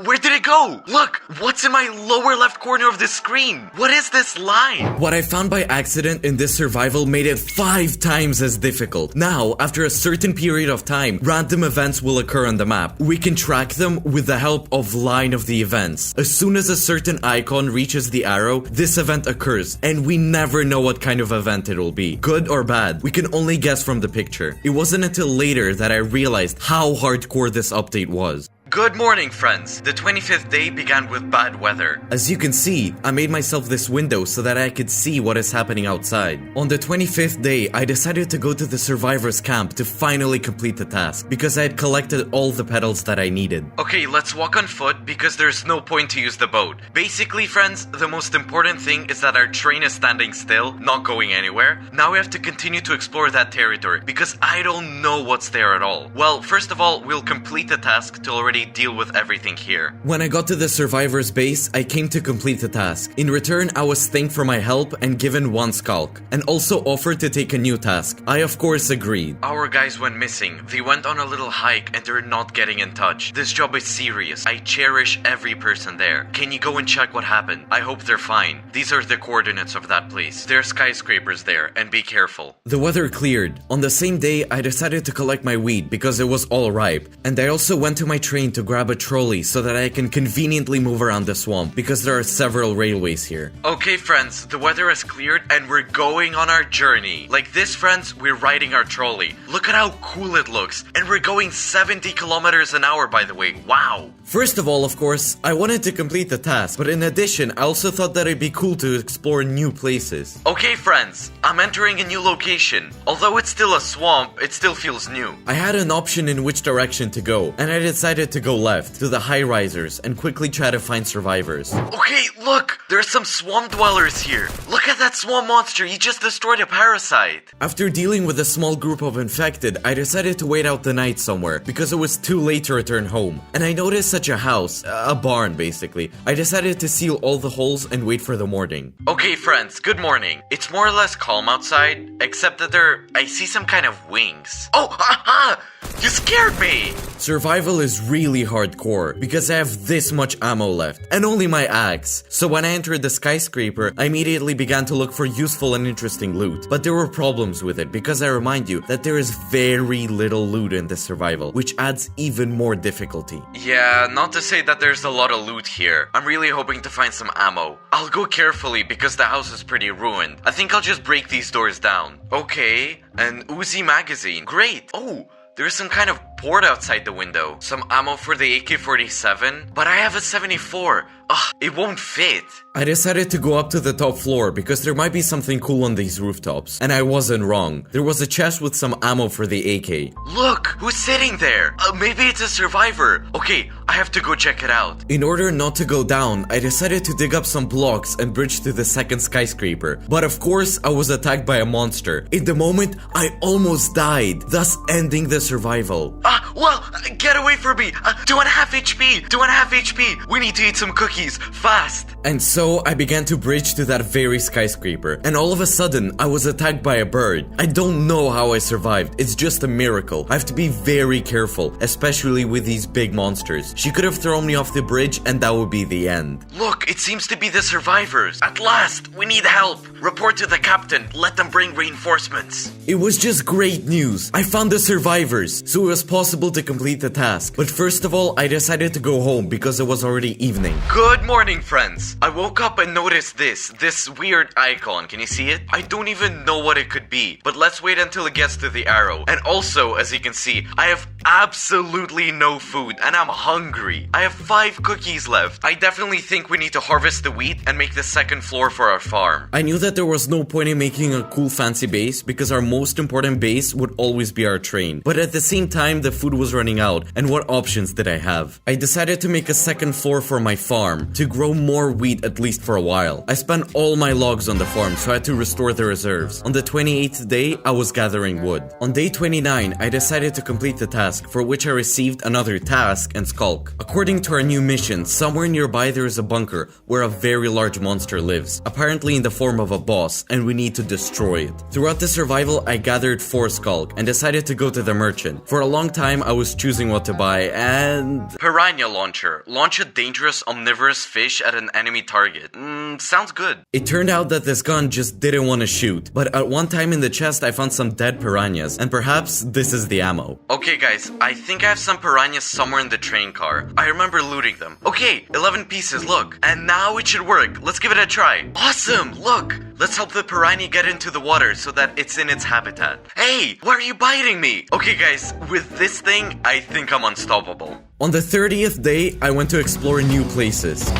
Where did it go? Look, what's in my lower left corner of the screen? What is this line? What I found by accident in this survival made it 5 times as difficult. Now, after a certain period of time, random events will occur on the map. We can track them with the help of line of the events. As soon as a certain icon reaches the arrow, this event occurs, and we never know what kind of event it will be. Good or bad, we can only guess from the picture. It wasn't until later that I realized how hardcore this update was. Good morning, friends. The 25th day began with bad weather. As you can see, I made myself this window so that I could see what is happening outside. On the 25th day, I decided to go to the survivors camp to finally complete the task, because I had collected all the petals that I needed. Okay, let's walk on foot because there's no point to use the boat. Basically, friends, the most important thing is that our train is standing still, not going anywhere. Now we have to continue to explore that territory, because I don't know what's there at all. Well, first of all, we'll complete the task to already deal with everything here. When I got to the survivors base, I came to complete the task. In return, I was thanked for my help and given one skulk, and also offered to take a new task. I of course agreed. Our guys went missing. They went on a little hike and they're not getting in touch. This job is serious. I cherish every person there. Can you go and check what happened? I hope they're fine. These are the coordinates of that place. There are skyscrapers there, and be careful. The weather cleared. On the same day, I decided to collect my wheat because it was all ripe. And I also went to my train to grab a trolley so that I can conveniently move around the swamp because there are several railways here. Okay, friends, the weather has cleared and we're going on our journey. Like this, friends, we're riding our trolley. Look at how cool it looks. And we're going 70 kilometers an hour, by the way. Wow. First of all, of course, I wanted to complete the task, but in addition, I also thought that it'd be cool to explore new places. Okay, friends, I'm entering a new location. Although it's still a swamp, it still feels new. I had an option in which direction to go, and I decided to go left, to the high-risers, and quickly try to find survivors. Okay, look! There's some swamp dwellers here. Look at that swamp monster, he just destroyed a parasite. After dealing with a small group of infected, I decided to wait out the night somewhere, because it was too late to return home. And I noticed such a house, a barn basically. I decided to seal all the holes and wait for the morning. Okay, friends, good morning. It's more or less calm outside, except that I see some kind of wings. Oh, haha! You scared me! Survival is really hardcore, because I have this much ammo left, and only my axe. So when I entered the skyscraper, I immediately began to look for useful and interesting loot. But there were problems with it, because I remind you that there is very little loot in this survival, which adds even more difficulty. Yeah, not to say that there's a lot of loot here. I'm really hoping to find some ammo. I'll go carefully because the house is pretty ruined. I think I'll just break these doors down. Okay, an Uzi magazine. Great! Oh! There's some kind of port outside the window. Some ammo for the AK-47, but I have a 74. Ugh, it won't fit. I decided to go up to the top floor because there might be something cool on these rooftops. And I wasn't wrong. There was a chest with some ammo for the AK. Look, who's sitting there? Maybe it's a survivor. Okay, I have to go check it out. In order not to go down, I decided to dig up some blocks and bridge to the second skyscraper. But of course, I was attacked by a monster. In the moment, I almost died, thus ending the survival. Well, get away from me. 2.5 HP. 2.5 HP. We need to eat some cookies. Fast. And so I began to bridge to that very skyscraper. And all of a sudden, I was attacked by a bird. I don't know how I survived. It's just a miracle. I have to be very careful, especially with these big monsters. She could have thrown me off the bridge and that would be the end. Look, it seems to be the survivors. At last, we need help. Report to the captain. Let them bring reinforcements. It was just great news. I found the survivors, so it was possible to complete the task. But first of all, I decided to go home because it was already evening. Good morning, friends. I woke up and noticed this weird icon. Can you see it? I don't even know what it could be, but let's wait until it gets to the arrow. And also, as you can see, I have absolutely no food and I'm hungry. I have 5 cookies left. I definitely think we need to harvest the wheat and make the second floor for our farm. I knew that there was no point in making a cool fancy base because our most important base would always be our train. But at the same time, the food was running out, and what options did I have? I decided to make a second floor for my farm, to grow more wheat at least for a while. I spent all my logs on the farm, so I had to restore the reserves. On the 28th day, I was gathering wood. On day 29, I decided to complete the task, for which I received another task and skulk. According to our new mission, somewhere nearby there is a bunker where a very large monster lives, apparently in the form of a boss, and we need to destroy it. Throughout the survival, I gathered 4 skulk and decided to go to the merchant. For a long time, I was choosing what to buy, and... Piranha launcher. Launch a dangerous omnivorous fish at an enemy target. Sounds good. It turned out that this gun just didn't want to shoot, but at one time in the chest I found some dead piranhas, and perhaps this is the ammo. Okay guys, guys, I think I have some piranhas somewhere in the train car. I remember looting them. Okay, 11 pieces, look. And now it should work. Let's give it a try. Awesome, look. Let's help the piranha get into the water so that it's in its habitat. Hey, why are you biting me? Okay guys, with this thing, I think I'm unstoppable. On the 30th day, I went to explore new places.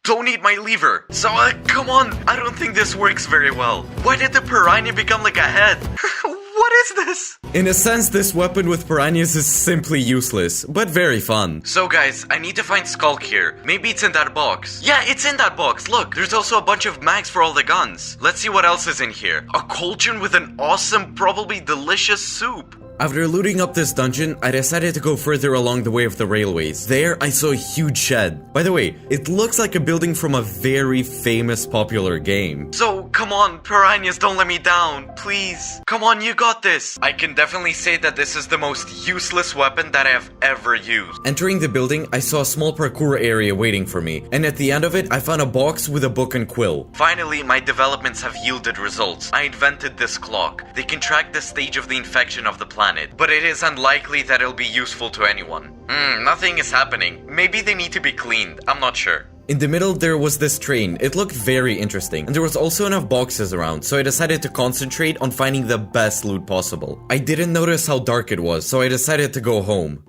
Don't eat my lever. So, come on. I don't think this works very well. Why did the piranha become like a head? What is this? In a sense, this weapon with piranhas is simply useless, but very fun. So guys, I need to find Skulk here. Maybe it's in that box. Yeah, it's in that box. Look, there's also a bunch of mags for all the guns. Let's see what else is in here. A cauldron with an awesome, probably delicious soup. After looting up this dungeon, I decided to go further along the way of the railways. There, I saw a huge shed. By the way, it looks like a building from a very famous popular game. So, come on, piranhas, don't let me down, please. Come on, you got this. I can definitely say that this is the most useless weapon that I have ever used. Entering the building, I saw a small parkour area waiting for me. And at the end of it, I found a box with a book and quill. Finally, my developments have yielded results. I invented this clock. They can track the stage of the infection of the planet. But it is unlikely that it'll be useful to anyone. Nothing is happening. Maybe they need to be cleaned. I'm not sure. In the middle, there was this train. It looked very interesting. And there was also enough boxes around, so I decided to concentrate on finding the best loot possible. I didn't notice how dark it was, so I decided to go home.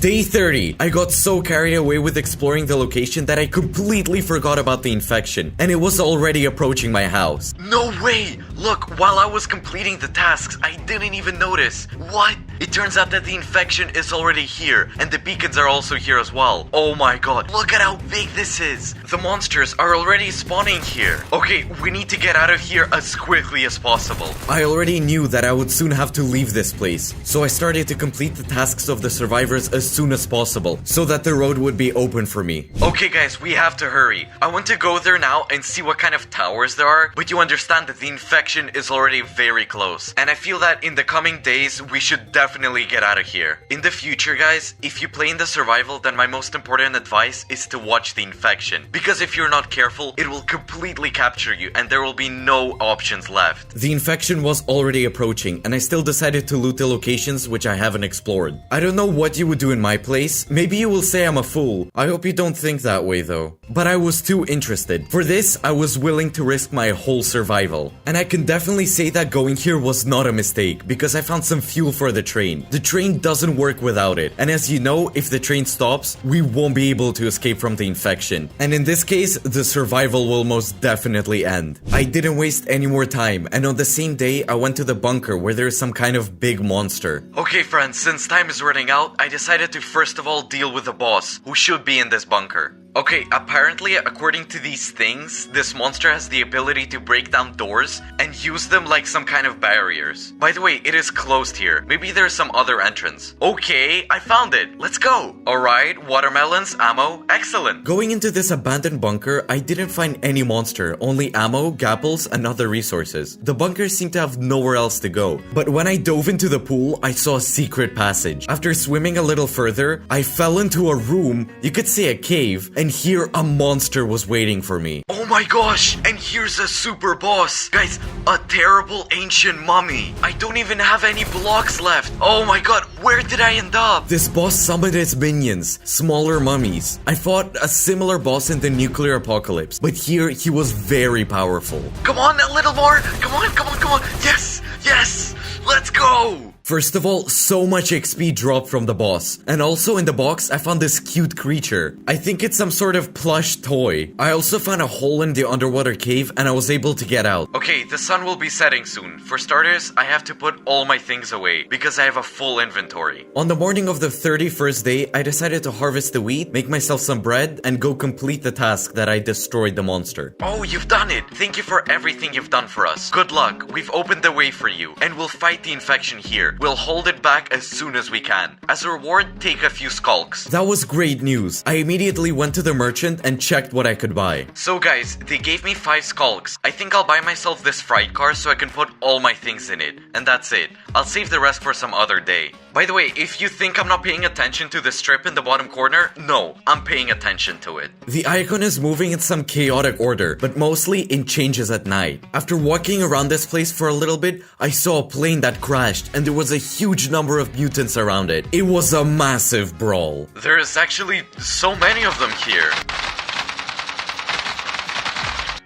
Day 30. I got so carried away with exploring the location that I completely forgot about the infection, and it was already approaching my house. No way! Look, while I was completing the tasks, I didn't even notice. What? It turns out that the infection is already here, and the beacons are also here as well. Oh my god, look at how big this is! The monsters are already spawning here. Okay, we need to get out of here as quickly as possible. I already knew that I would soon have to leave this place, so I started to complete the tasks of the survivors as soon as possible, so that the road would be open for me. Okay guys, we have to hurry. I want to go there now and see what kind of towers there are, but you understand that the infection is already very close, and I feel that in the coming days, we should definitely get out of here. In the future guys, if you play in the survival, then my most important advice is to watch the infection, because if you're not careful, it will completely capture you and there will be no options left. The infection was already approaching, and I still decided to loot the locations which I haven't explored. I don't know what you would do in my place. Maybe you will say I'm a fool. I hope you don't think that way though. But I was too interested. For this, I was willing to risk my whole survival. And I can definitely say that going here was not a mistake, because I found some fuel for the train. The train doesn't work without it. And as you know, if the train stops, we won't be able to escape from the infection. And in this case, the survival will most definitely end. I didn't waste any more time, and on the same day, I went to the bunker where there is some kind of big monster. Okay friends, since time is running out, I decided to first of all deal with the boss, who should be in this bunker. Okay, apparently, according to these things, this monster has the ability to break down doors and use them like some kind of barriers. By the way, it is closed here. Maybe there's some other entrance. Okay, I found it. Let's go. Alright, watermelons, ammo, excellent. Going into this abandoned bunker, I didn't find any monster, only ammo, gapples, and other resources. The bunker seemed to have nowhere else to go. But when I dove into the pool, I saw a secret passage. After swimming a little further, I fell into a room, you could say a cave, and here a monster was waiting for me. Oh my gosh, and here's a super boss. Guys, a terrible ancient mummy. I don't even have any blocks left. Oh my god, where did I end up? This boss summoned its minions, smaller mummies. I fought a similar boss in the nuclear apocalypse, but here he was very powerful. Come on, a little more. Come on, come on, come on. Yes, yes, let's go. First of all, so much XP dropped from the boss. And also in the box, I found this cute creature. I think it's some sort of plush toy. I also found a hole in the underwater cave and I was able to get out. Okay, the sun will be setting soon. For starters, I have to put all my things away because I have a full inventory. On the morning of the 31st day, I decided to harvest the wheat, make myself some bread, and go complete the task that I destroyed the monster. Oh, you've done it! Thank you for everything you've done for us. Good luck, we've opened the way for you, and we'll fight the infection here. We'll hold it back as soon as we can. As a reward, take a few skulks. That was great news. I immediately went to the merchant and checked what I could buy. So guys, they gave me 5 skulks. I think I'll buy myself this freight car so I can put all my things in it. And that's it. I'll save the rest for some other day. By the way, if you think I'm not paying attention to the strip in the bottom corner, no, I'm paying attention to it. The icon is moving in some chaotic order, but mostly in changes at night. After walking around this place for a little bit, I saw a plane that crashed and there was a huge number of mutants around it. It was a massive brawl. There's actually so many of them here.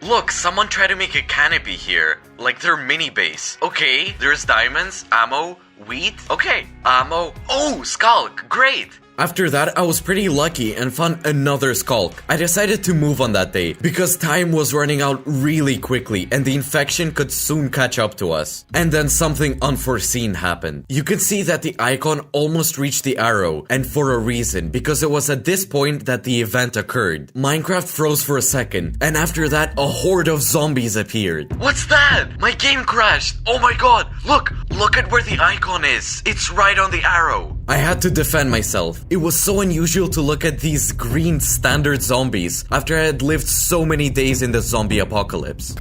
Look, someone tried to make a canopy here, like their mini base. Okay, there's diamonds, ammo, wheat. Okay, ammo. Oh, Skulk, great! After that, I was pretty lucky and found another Skulk. I decided to move on that day because time was running out really quickly and the infection could soon catch up to us. And then something unforeseen happened. You can see that the icon almost reached the arrow, and for a reason, because it was at this point that the event occurred. Minecraft froze for a second, and after that, a horde of zombies appeared. What's that? My game crashed! Oh my god! Look at where the icon is! It's right on the arrow! I had to defend myself. It was so unusual to look at these green standard zombies after I had lived so many days in the zombie apocalypse.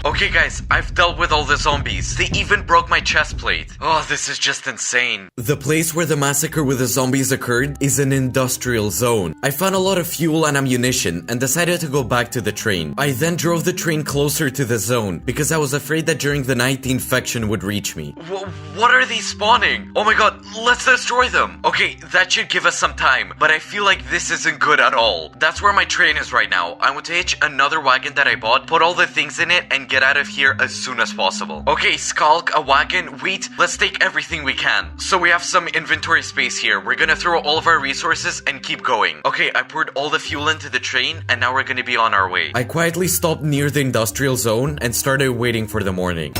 Okay guys, I've dealt with all the zombies. They even broke my chest plate. Oh, this is just insane. The place where the massacre with the zombies occurred is an industrial zone. I found a lot of fuel and ammunition and decided to go back to the train. I then drove the train closer to the zone because I was afraid that during the night the infection would reach me. What are these spawning? Oh my god, let's destroy them. Okay, that should give us some time, but I feel like this isn't good at all. That's where my train is right now. I want to hitch another wagon that I bought, put all the things in it, and get out of here as soon as possible. Okay, Skulk, a wagon, wheat, let's take everything we can. So we have some inventory space here. We're gonna throw all of our resources and keep going. Okay, I poured all the fuel into the train and now we're gonna be on our way. I quietly stopped near the industrial zone and started waiting for the morning.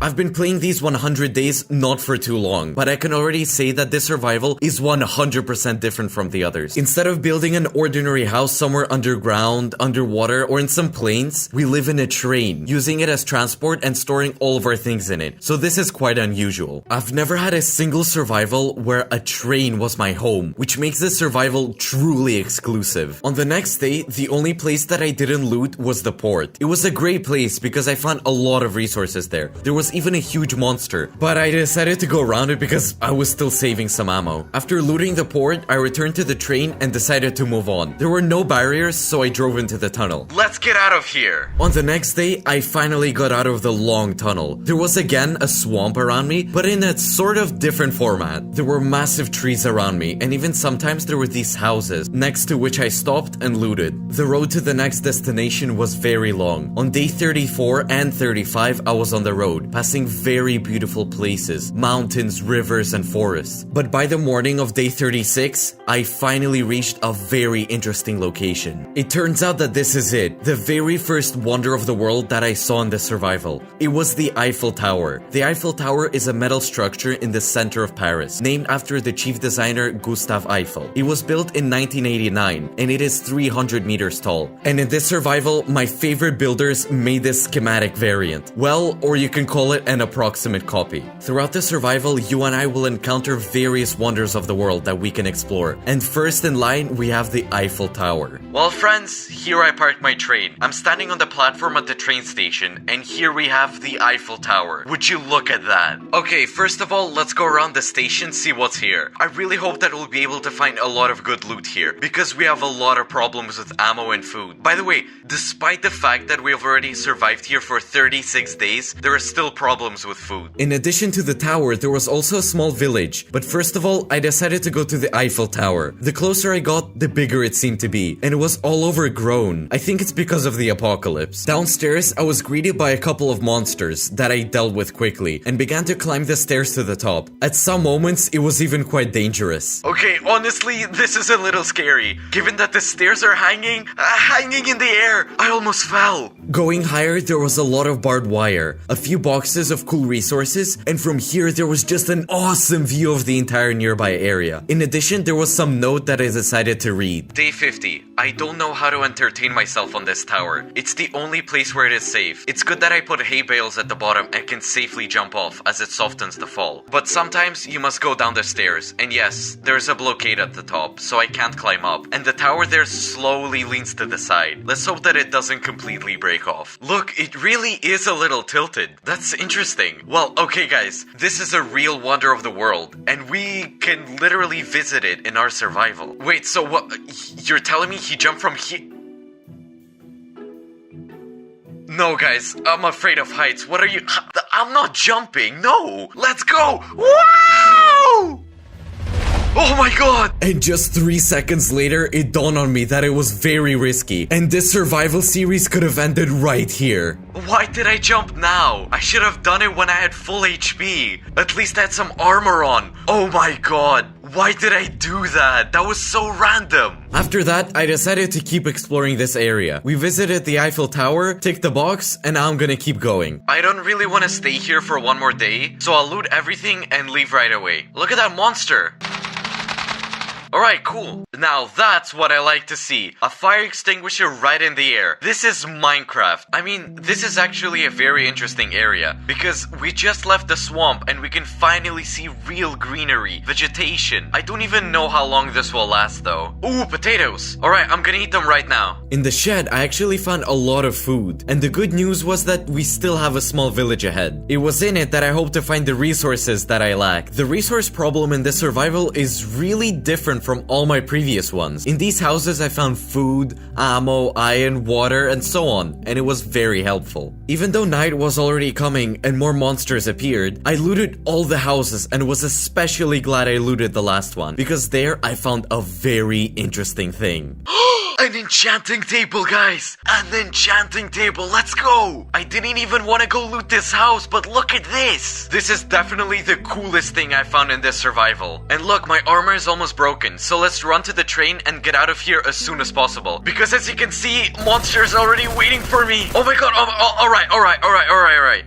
I've been playing these 100 days not for too long, but I can already say that this survival is 100% different from the others. Instead of building an ordinary house somewhere underground, underwater, or in some plains, we live in a train, using it as transport and storing all of our things in it. So this is quite unusual. I've never had a single survival where a train was my home, which makes this survival truly exclusive. On the next day, the only place that I didn't loot was the port. It was a great place because I found a lot of resources there. There was even a huge monster, but I decided to go around it because I was still saving some ammo. After looting the port, I returned to the train and decided to move on. There were no barriers, so I drove into the tunnel. Let's get out of here! On the next day, I finally got out of the long tunnel. There was again a swamp around me, but in a sort of different format. There were massive trees around me, and even sometimes there were these houses, next to which I stopped and looted. The road to the next destination was very long. On day 34 and 35, I was on the road, passing very beautiful places, mountains, rivers, and forests. But by the morning of day 36, I finally reached a very interesting location. It turns out that this is it, the very first wonder of the world that I saw in the survival. It was the Eiffel Tower. The Eiffel Tower is a metal structure in the center of Paris, named after the chief designer Gustave Eiffel. It was built in 1989, and it is 300 meters tall. And in this survival, my favorite builders made this schematic variant. Well, or you can call it an approximate copy. Throughout the survival, you and I will encounter various wonders of the world that we can explore. And first in line, we have the Eiffel Tower. Well, friends, here I parked my train. I'm standing on the platform at the train station, and here we have the Eiffel Tower. Would you look at that? Okay, first of all, let's go around the station, see what's here. I really hope that we'll be able to find a lot of good loot here, because we have a lot of problems with ammo and food. By the way, despite the fact that we have already survived here for 36 days, there are still problems with food. In addition to the tower, there was also a small village. But first of all, I decided to go to the Eiffel Tower. The closer I got, the bigger it seemed to be. And it was all overgrown. I think it's because of the apocalypse. Downstairs, I was greeted by a couple of monsters that I dealt with quickly and began to climb the stairs to the top. At some moments, it was even quite dangerous. Okay, honestly, this is a little scary. Given that the stairs are hanging in the air, I almost fell. Going higher, there was a lot of barbed wire, a few boxes of cool resources, and from here there was just an awesome view of the entire nearby area. In addition, there was some note that I decided to read. Day 50. I don't know how to entertain myself on this tower. It's the only place where it is safe. It's good that I put hay bales at the bottom and can safely jump off as it softens the fall. But sometimes you must go down the stairs, and yes, there's a blockade at the top, so I can't climb up. And the tower there slowly leans to the side. Let's hope that it doesn't completely break off. Look, it really is a little tilted. That's interesting. Well, okay guys, this is a real wonder of the world, and we can literally visit it in our survival. Wait, so what? You're telling me he jumped from here? No guys, I'm afraid of heights. What are you? I'm not jumping, no! Let's go! Wow! Oh my god! And just 3 seconds later, it dawned on me that it was very risky, and this survival series could have ended right here. Why did I jump now? I should have done it when I had full HP. At least I had some armor on. Oh my god. Why did I do that? That was so random. After that, I decided to keep exploring this area. We visited the Eiffel Tower, ticked the box, and now I'm gonna keep going. I don't really want to stay here for one more day, so I'll loot everything and leave right away. Look at that monster. Alright, cool. Now that's what I like to see. A fire extinguisher right in the air. This is Minecraft. I mean, this is actually a very interesting area because we just left the swamp and we can finally see real greenery, vegetation. I don't even know how long this will last though. Ooh, potatoes. Alright, I'm gonna eat them right now. In the shed, I actually found a lot of food. And the good news was that we still have a small village ahead. It was in it that I hope to find the resources that I lack. The resource problem in this survival is really different from all my previous ones. In these houses I found food, ammo, iron, water, and so on, and it was very helpful. Even though night was already coming and more monsters appeared, I looted all the houses and was especially glad I looted the last one, because there I found a very interesting thing. An enchanting table, guys! An enchanting table, let's go! I didn't even want to go loot this house, but look at this! This is definitely the coolest thing I found in this survival. And look, my armor is almost broken, so let's run to the train and get out of here as soon as possible. Because as you can see, monsters are already waiting for me! Oh my god, alright.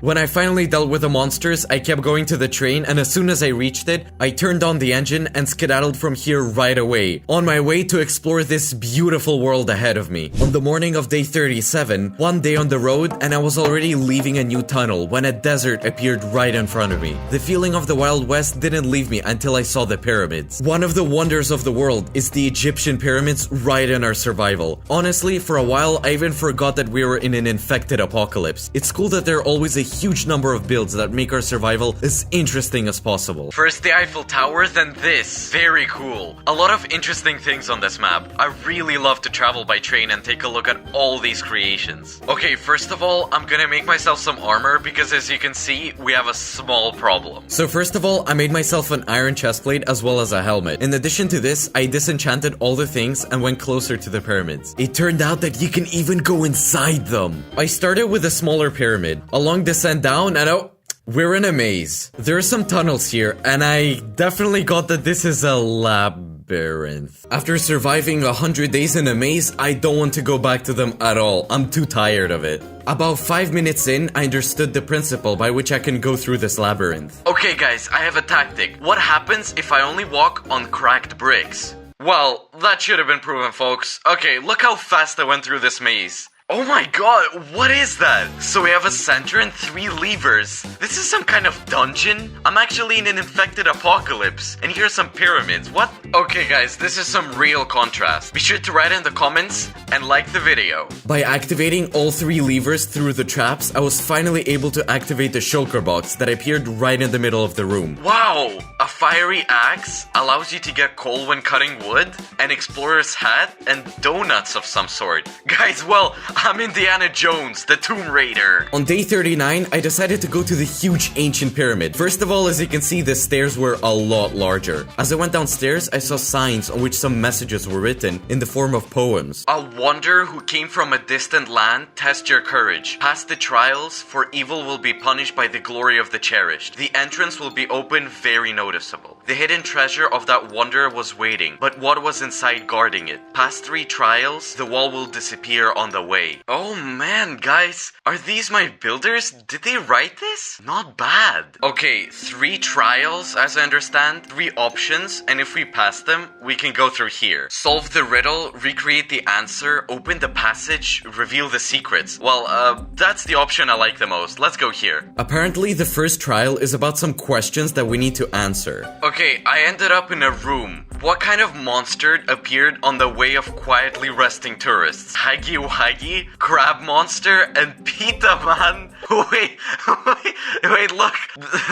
When I finally dealt with the monsters, I kept going to the train, and as soon as I reached it, I turned on the engine and skedaddled from here right away, on my way to explore this beautiful world ahead of me. On the morning of day 37, one day on the road, and I was already leaving a new tunnel when a desert appeared right in front of me. The feeling of the Wild West didn't leave me until I saw the pyramids. One of the wonders of the world is the Egyptian pyramids right in our survival. Honestly, for a while, I even forgot that we were in an infected apocalypse. It's cool that there are always a huge number of builds that make our survival as interesting as possible. First the Eiffel Tower, then this. Very cool. A lot of interesting things on this map. I really love to travel by train and take a look at all these creations. Okay, first of all, I'm gonna make myself some armor because as you can see, we have a small problem. So first of all, I made myself an iron chestplate as well as a helmet. In addition to this, I disenchanted all the things and went closer to the pyramids. It turned out that you can even go inside them. I started with a smaller pyramid. Along this end down, and oh, we're in a maze. There are some tunnels here, and I definitely got that this is a labyrinth. After surviving 100 days in a maze, I don't want to go back to them at all. I'm too tired of it. About 5 minutes in, I understood the principle by which I can go through this labyrinth. Okay guys, I have a tactic. What happens if I only walk on cracked bricks? Well, that should have been proven, folks. Okay, look how fast I went through this maze. Oh my god, what is that? So we have a center and 3 levers. This is some kind of dungeon? I'm actually in an infected apocalypse. And here are some pyramids. What? Okay guys, this is some real contrast. Be sure to write in the comments and like the video. By activating all 3 levers through the traps, I was finally able to activate the shulker box that appeared right in the middle of the room. Wow! A fiery axe allows you to get coal when cutting wood, an explorer's hat, and donuts of some sort. Guys, well, I'm Indiana Jones, the Tomb Raider. On day 39, I decided to go to the huge ancient pyramid. First of all, as you can see, the stairs were a lot larger. As I went downstairs, I saw signs on which some messages were written in the form of poems. A wanderer who came from a distant land, test your courage. Pass the trials, for evil will be punished by the glory of the cherished. The entrance will be open, very noticeable. The hidden treasure of that wanderer was waiting, but what was inside guarding it? Past 3 trials, the wall will disappear on the way. Oh man, guys, are these my builders? Did they write this? Not bad. Okay, 3 trials, as I understand, 3 options, and if we pass them, we can go through here. Solve the riddle, recreate the answer, open the passage, reveal the secrets. Well, that's the option I like the most. Let's go here. Apparently, the first trial is about some questions that we need to answer. Okay, I ended up in a room. What kind of monster appeared on the way of quietly resting tourists? Haggy Waggy, Crab Monster, and Pita Man? Wait, look.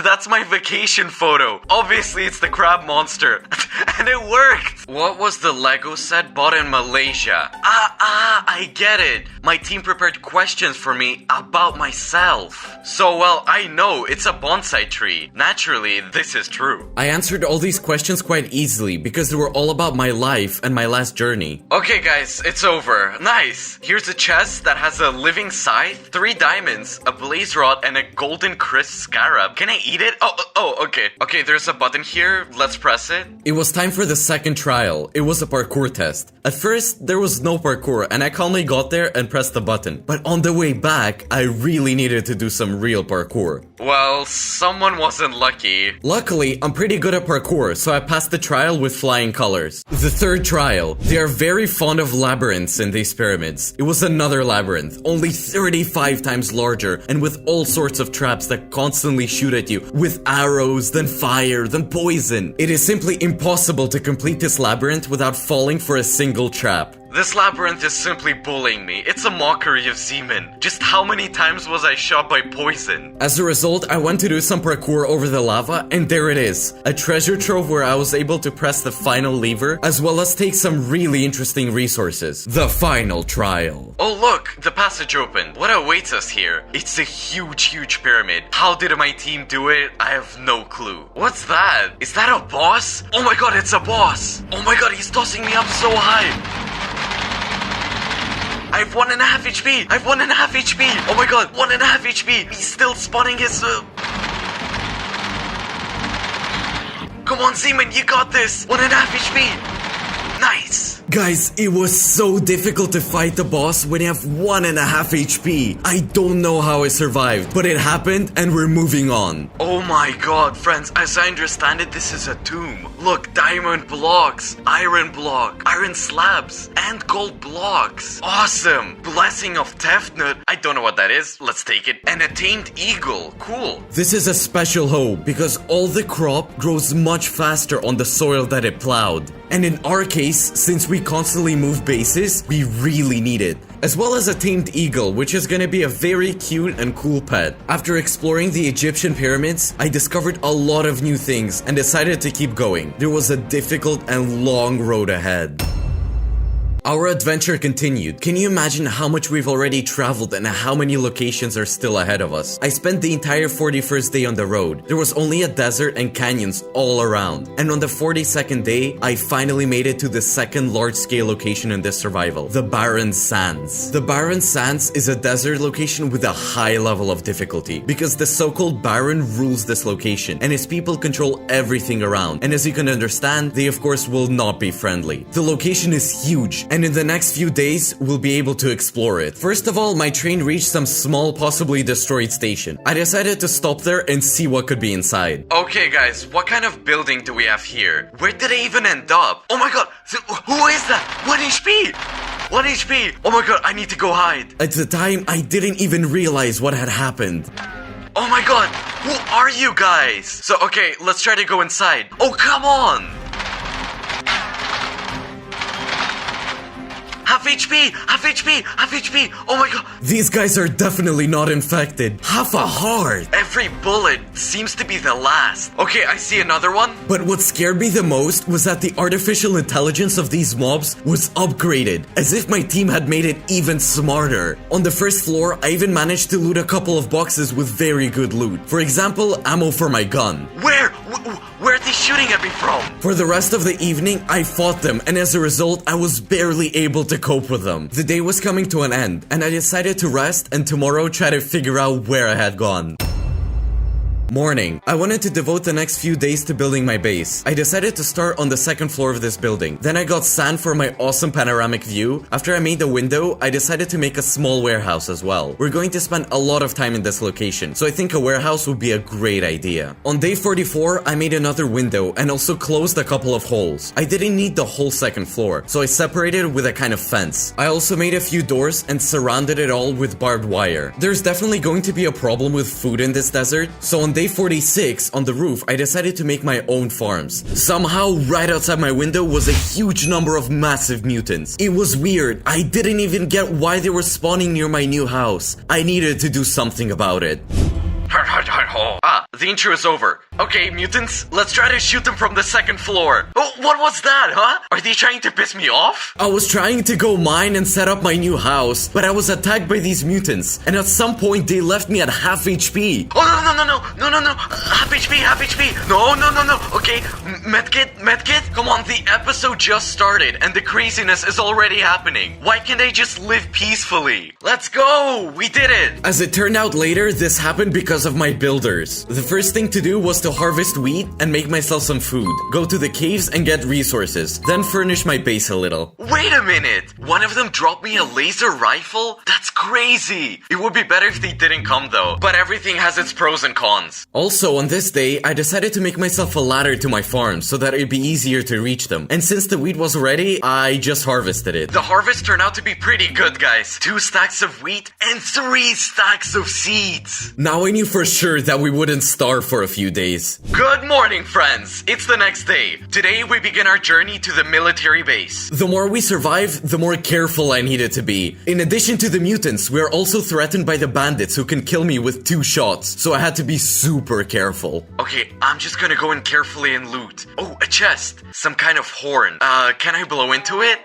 That's my vacation photo. Obviously, it's the Crab Monster. And it worked! What was the Lego set bought in Malaysia? I get it. My team prepared questions for me about myself. So, well, I know it's a bonsai tree. Naturally, this is true. I answered all these questions quite easily because they were all about my life and my last journey. Okay, guys, it's over. Nice. Here's a chest that has a living scythe, 3 diamonds, a blaze rod, and a golden crisp scarab. Can I eat it? Oh, okay. Okay, there's a button here. Let's press it. It was time for the second trial. It was a parkour test. At first, there was no parkour, and I calmly got there and pressed the button. But on the way back, I really needed to do some real parkour. Well, someone wasn't lucky. Luckily, I'm pretty good at parkour, so I passed the trial with flying colors. The third trial. They are very fond of labyrinths in these pyramids. It was another labyrinth, only 35 times larger, and with all sorts of traps that constantly shoot at you, with arrows, then fire, then poison. It is simply impossible to complete this labyrinth without falling for a single trap. This labyrinth is simply bullying me. It's a mockery of ZeeMan. Just how many times was I shot by poison? As a result, I went to do some parkour over the lava, and there it is. A treasure trove where I was able to press the final lever, as well as take some really interesting resources. The final trial. Oh look, the passage opened. What awaits us here? It's a huge pyramid. How did my team do it? I have no clue. What's that? Is that a boss? Oh my god, it's a boss! Oh my god, he's tossing me up so high! I have 1.5 HP! I have 1.5 HP! Oh my god, 1.5 HP! He's still spawning his... Come on, ZeeMan, you got this! 1.5 HP! Nice! Guys, it was so difficult to fight the boss when you have 1.5 HP. I don't know how I survived, but it happened and we're moving on. Oh my god, friends, as I understand it, this is a tomb. Look, diamond blocks, iron block, iron slabs, and gold blocks. Awesome! Blessing of Tefnut. I don't know what that is. Let's take it. And a tamed eagle. Cool. This is a special hoe because all the crop grows much faster on the soil that it plowed. And in our case, since we constantly move bases, we really need it. As well as a tamed eagle, which is gonna be a very cute and cool pet. After exploring the Egyptian pyramids, I discovered a lot of new things and decided to keep going. There was a difficult and long road ahead. Our adventure continued. Can you imagine how much we've already traveled and how many locations are still ahead of us? I spent the entire 41st day on the road. There was only a desert and canyons all around. And on the 42nd day, I finally made it to the second large-scale location in this survival, the Barren Sands. The Barren Sands is a desert location with a high level of difficulty because the so-called Baron rules this location and his people control everything around. And as you can understand, they of course will not be friendly. The location is huge, and in the next few days, we'll be able to explore it. First of all, my train reached some small, possibly destroyed station. I decided to stop there and see what could be inside. Okay guys, what kind of building do we have here? Where did I even end up? Oh my god, who is that? 1 HP! 1 HP! Oh my god, I need to go hide. At the time, I didn't even realize what had happened. Oh my god, who are you guys? So okay, let's try to go inside. Oh, come on! Half HP! Half HP! Half HP! Oh my god! These guys are definitely not infected. Half a heart! Every bullet seems to be the last. Okay, I see another one. But what scared me the most was that the artificial intelligence of these mobs was upgraded, as if my team had made it even smarter. On the first floor, I even managed to loot a couple of boxes with very good loot. For example, ammo for my gun. Where are they shooting at me from? For the rest of the evening, I fought them, and as a result, I was barely able to cope with them. The day was coming to an end, and I decided to rest and tomorrow try to figure out where I had gone. Morning. I wanted to devote the next few days to building my base. I decided to start on the second floor of this building. Then I got sand for my awesome panoramic view. After I made the window, I decided to make a small warehouse as well. We're going to spend a lot of time in this location, so I think a warehouse would be a great idea. On day 44, I made another window and also closed a couple of holes. I didn't need the whole second floor, so I separated it with a kind of fence. I also made a few doors and surrounded it all with barbed wire. There's definitely going to be a problem with food in this desert, so on day 46, on the roof, I decided to make my own farms. Somehow, right outside my window was a huge number of massive mutants. It was weird. I didn't even get why they were spawning near my new house. I needed to do something about it. The intro is over. Okay, mutants, let's try to shoot them from the second floor. Oh, what was that, huh? Are they trying to piss me off? I was trying to go mine and set up my new house, but I was attacked by these mutants, and at some point they left me at half HP. Oh, no. Half HP. No. Okay, medkit. Come on, the episode just started, and the craziness is already happening. Why can't I just live peacefully? Let's go! We did it! As it turned out later, this happened because of my builders. The first thing to do was to harvest wheat and make myself some food, go to the caves and get resources, then furnish my base a little. Wait a minute! One of them dropped me a laser rifle? That's crazy! It would be better if they didn't come though, but everything has its pros and cons. Also, on this day, I decided to make myself a ladder to my farm so that it'd be easier to reach them, and since the wheat was ready, I just harvested it. The harvest turned out to be pretty good, guys. 2 stacks of wheat and 3 stacks of seeds. Now I knew for sure that we wouldn't starve for a few days. Good morning, friends! It's the next day. Today we begin our journey to the military base. The more we survive, the more careful I needed to be. In addition to the mutants, we're also threatened by the bandits who can kill me with 2 shots, so I had to be super careful. Okay, I'm just gonna go in carefully and loot. Oh, a chest! Some kind of horn. Can I blow into it?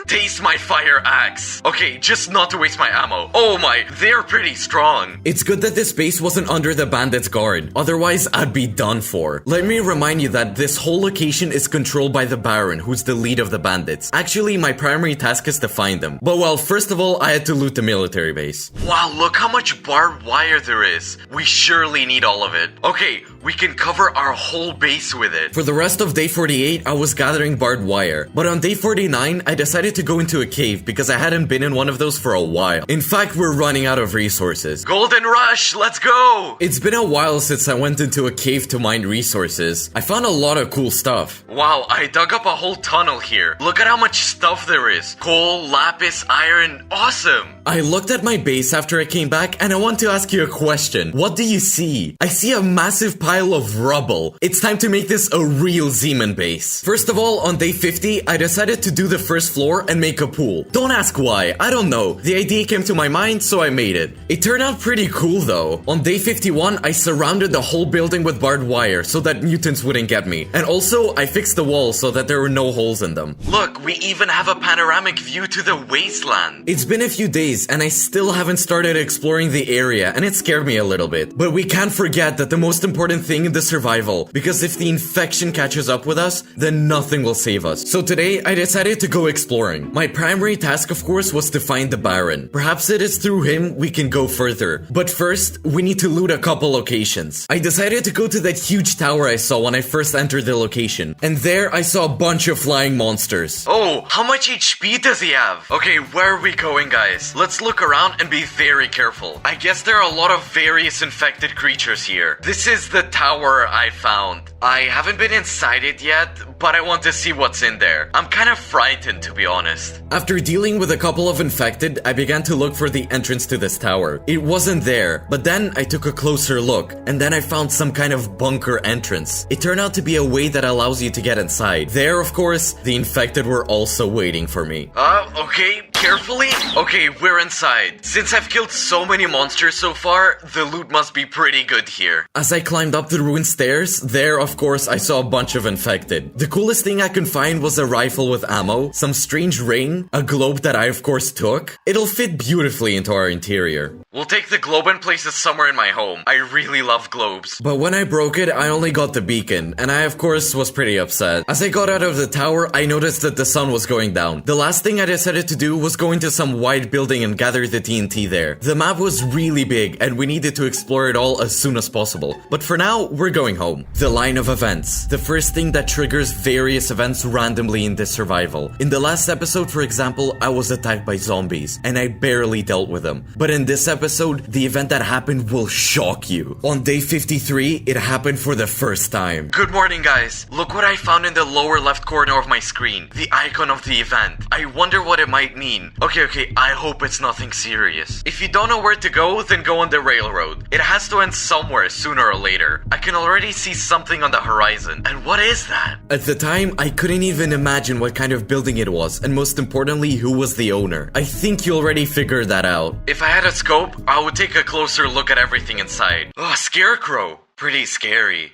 Taste my fire axe. Okay, just not to waste my ammo. Oh my, they're pretty strong. It's good that this base wasn't under the bandits' guard. Otherwise, I'd be done for. Let me remind you that this whole location is controlled by the Baron, who's the lead of the bandits. Actually, my primary task is to find them. But well, first of all, I had to loot the military base. Wow, look how much barbed wire there is. We surely need all of it. Okay, we can cover our whole base with it. For the rest of day 48, I was gathering barbed wire. But on day 49, I decided to go into a cave because I hadn't been in one of those for a while. In fact, we're running out of resources. Golden Rush, let's go! It's been a while since I went into a cave to mine resources. I found a lot of cool stuff. Wow, I dug up a whole tunnel here. Look at how much stuff there is. Coal, lapis, iron, awesome! I looked at my base after I came back and I want to ask you a question. What do you see? I see a massive pile of rubble. It's time to make this a real ZeeMan base. First of all, on day 50, I decided to do the first floor and make a pool. Don't ask why, I don't know. The idea came to my mind, so I made it. It turned out pretty cool though. On day 51, I surrounded the whole building with barbed wire so that mutants wouldn't get me. And also, I fixed the walls so that there were no holes in them. Look, we even have a panoramic view to the wasteland. It's been a few days and I still haven't started exploring the area and it scared me a little bit. But we can't forget that the most important thing is the survival, because if the infection catches up with us, then nothing will save us. So today, I decided to go exploring. My primary task, of course, was to find the Baron. Perhaps it is through him we can go further. But first, we need to loot a couple locations. I decided to go to that huge tower I saw when I first entered the location. And there, I saw a bunch of flying monsters. Oh, how much HP does he have? Okay, where are we going, guys? Let's look around and be very careful. I guess there are a lot of various infected creatures here. This is the tower I found. I haven't been inside it yet, but I want to see what's in there. I'm kind of frightened, to be honest. After dealing with a couple of infected, I began to look for the entrance to this tower. It wasn't there, but then I took a closer look, and then I found some kind of bunker entrance. It turned out to be a way that allows you to get inside. There, of course, the infected were also waiting for me. Okay, carefully? Okay, we're inside. Since I've killed so many monsters so far, the loot must be pretty good here. As I climbed up the ruined stairs, there, of course, I saw a bunch of infected. The coolest thing I could find was a rifle with ammo, some strange ring, a globe that I, of course, took. It'll fit beautifully into our interior. We'll take the globe and place it somewhere in my home. I really love globes. But when I broke it, I only got the beacon, and I, of course, was pretty upset. As I got out of the tower, I noticed that the sun was going down. The last thing I decided to do was go into some wide building and gather the TNT there. The map was really big, and we needed to explore it all as soon as possible. But for now, we're going home. The line of events. The first thing that triggers various events randomly in this survival. In the last episode, for example, I was attacked by zombies, and I barely dealt with them. But in this episode, the event that happened will shock you. On day 53, it happened for the first time. Good morning, guys. Look what I found in the lower left corner of my screen. The icon of the event. I wonder what it might mean. mean? Okay, I hope it's nothing serious. If you don't know where to go, then go on the railroad. It has to end somewhere sooner or later. I can already see something on the horizon. And what is that? At the time, I couldn't even imagine what kind of building it was, and most importantly, who was the owner. I think you already figured that out. If I had a scope, I would take a closer look at everything inside. Oh, scarecrow. Pretty scary.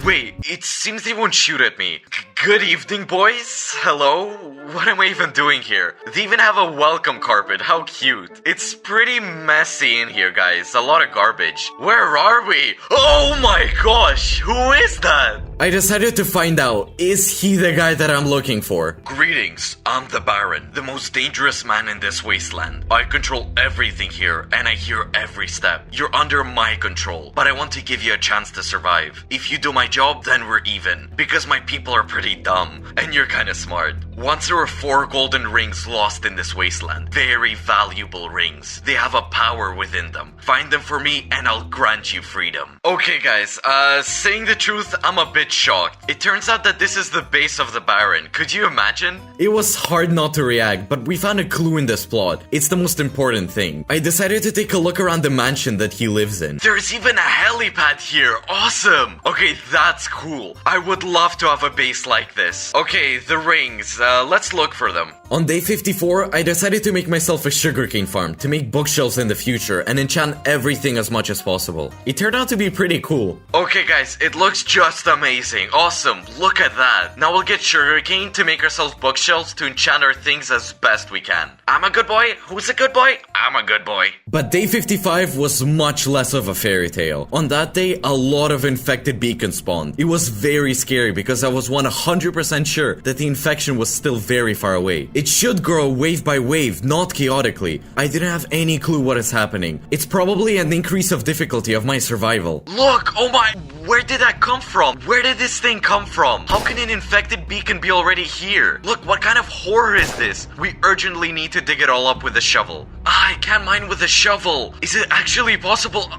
Wait, it seems they won't shoot at me. Good evening, boys. Hello? What am I even doing here? They even have a welcome carpet. How cute. It's pretty messy in here, guys. A lot of garbage. Where are we? Oh my gosh, who is that? I decided to find out, is he the guy that I'm looking for? Greetings, I'm the Baron, the most dangerous man in this wasteland. I control everything here, and I hear every step. You're under my control, but I want to give you a chance to survive. If you do my job, then we're even. Because my people are pretty dumb, and you're kinda smart. Once there were 4 golden rings lost in this wasteland. Very valuable rings. They have a power within them. Find them for me, and I'll grant you freedom. Okay guys, saying the truth, I'm a bit shocked. It turns out that this is the base of the Baron. Could you imagine? It was hard not to react, but we found a clue in this plot. It's the most important thing. I decided to take a look around the mansion that he lives in. There's even a helipad here. Awesome. Okay, that's cool. I would love to have a base like this. Okay, the rings. Let's look for them. On day 54, I decided to make myself a sugarcane farm to make bookshelves in the future and enchant everything as much as possible. It turned out to be pretty cool. Okay guys, it looks just amazing. Awesome, look at that. Now we'll get sugarcane to make ourselves bookshelves to enchant our things as best we can. I'm a good boy. Who's a good boy? I'm a good boy. But day 55 was much less of a fairy tale. On that day, a lot of infected beacons spawned. It was very scary because I was 100% sure that the infection was still very far away. It should grow wave by wave, not chaotically. I didn't have any clue what is happening. It's probably an increase of difficulty of my survival. Look! Oh my... Where did that come from? Where did this thing come from? How can an infected beacon be already here? Look, what kind of horror is this? We urgently need to dig it all up with a shovel. I can't mine with a shovel. Is it actually possible?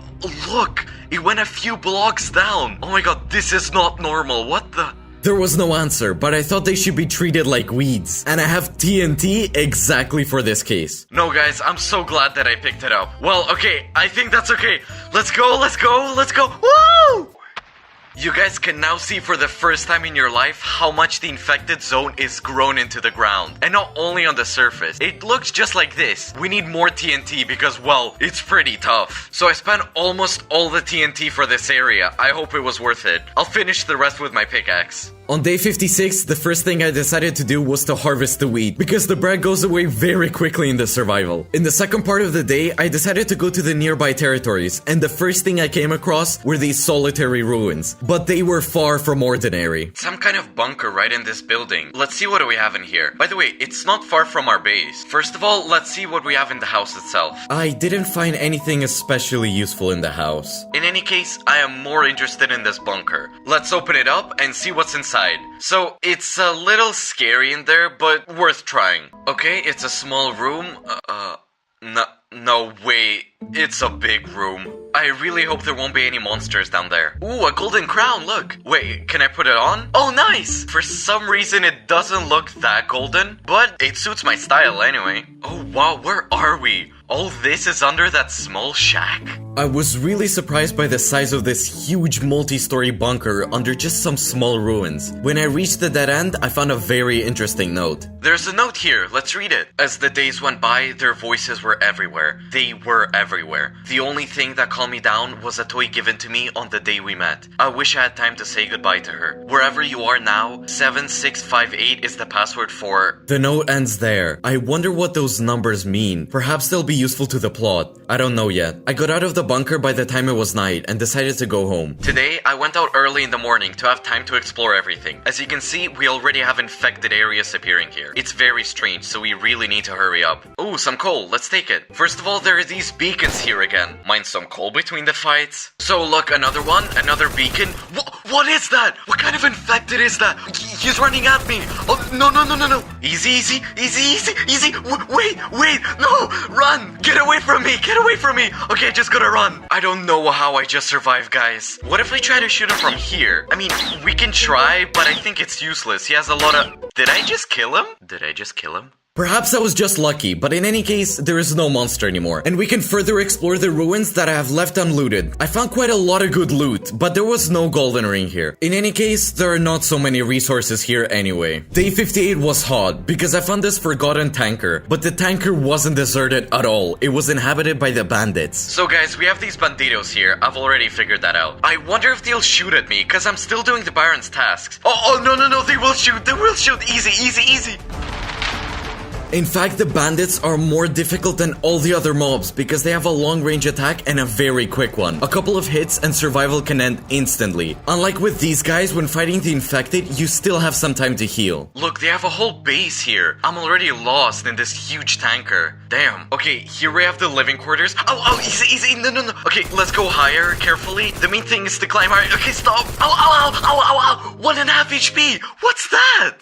Look, it went a few blocks down. Oh my god, this is not normal. What the... There was no answer, but I thought they should be treated like weeds. And I have TNT exactly for this case. No guys, I'm so glad that I picked it up. Well, okay, I think that's okay. Let's go, let's go, let's go. Woo! You guys can now see for the first time in your life how much the infected zone is grown into the ground. And not only on the surface, it looks just like this. We need more TNT because, well, it's pretty tough. So I spent almost all the TNT for this area. I hope it was worth it. I'll finish the rest with my pickaxe. On day 56, the first thing I decided to do was to harvest the wheat, because the bread goes away very quickly in the survival. In the second part of the day, I decided to go to the nearby territories, and the first thing I came across were these solitary ruins. But they were far from ordinary. Some kind of bunker right in this building. Let's see what we have in here. By the way, it's not far from our base. First of all, let's see what we have in the house itself. I didn't find anything especially useful in the house. In any case, I am more interested in this bunker. Let's open it up and see what's inside. So, it's a little scary in there, but worth trying. Okay, it's a small room. No, wait. It's a big room. I really hope there won't be any monsters down there. Ooh, a golden crown, look. Wait, can I put it on? Oh, nice! For some reason, it doesn't look that golden, but it suits my style anyway. Oh, wow, where are we? All this is under that small shack? I was really surprised by the size of this huge multi-story bunker under just some small ruins. When I reached the dead end, I found a very interesting note. There's a note here, let's read it. As the days went by, their voices were everywhere. They were everywhere. The only thing that calmed me down was a toy given to me on the day we met. I wish I had time to say goodbye to her. Wherever you are now, 7658 is the password for... The note ends there. I wonder what those numbers mean. Perhaps they'll be useful to the plot. I don't know yet. I got out of the bunker by the time it was night and decided to go home. Today, I went out early in the morning to have time to explore everything. As you can see, we already have infected areas appearing here. It's very strange, so we really need to hurry up. Ooh, some coal. Let's take it. First of all, there are these beacons here again. Mind some coal between the fights? So look, another one, another beacon. What is that? What kind of infected is that? He's running at me. Oh, no. Easy. Wait, no, run. Get away from me. Okay, just gotta run. I don't know how I just survived, guys. What if we try to shoot him from here? I mean, we can try, but I think it's useless. He has a lot of... Did I just kill him? Perhaps I was just lucky, but in any case, there is no monster anymore, and we can further explore the ruins that I have left unlooted. I found quite a lot of good loot, but there was no golden ring here. In any case, there are not so many resources here anyway. Day 58 was hot, because I found this forgotten tanker, but the tanker wasn't deserted at all. It was inhabited by the bandits. So guys, we have these banditos here. I've already figured that out. I wonder if they'll shoot at me, because I'm still doing the Baron's tasks. Oh, no, they will shoot. Easy. In fact, the bandits are more difficult than all the other mobs because they have a long-range attack and a very quick one. A couple of hits and survival can end instantly. Unlike with these guys, when fighting the infected, you still have some time to heal. Look, they have a whole base here. I'm already lost in this huge tanker. Damn. Okay, here we have the living quarters. Oh, easy. No. Okay, let's go higher, carefully. The main thing is to climb higher. Okay, stop. Ow. 1.5 HP. What's that?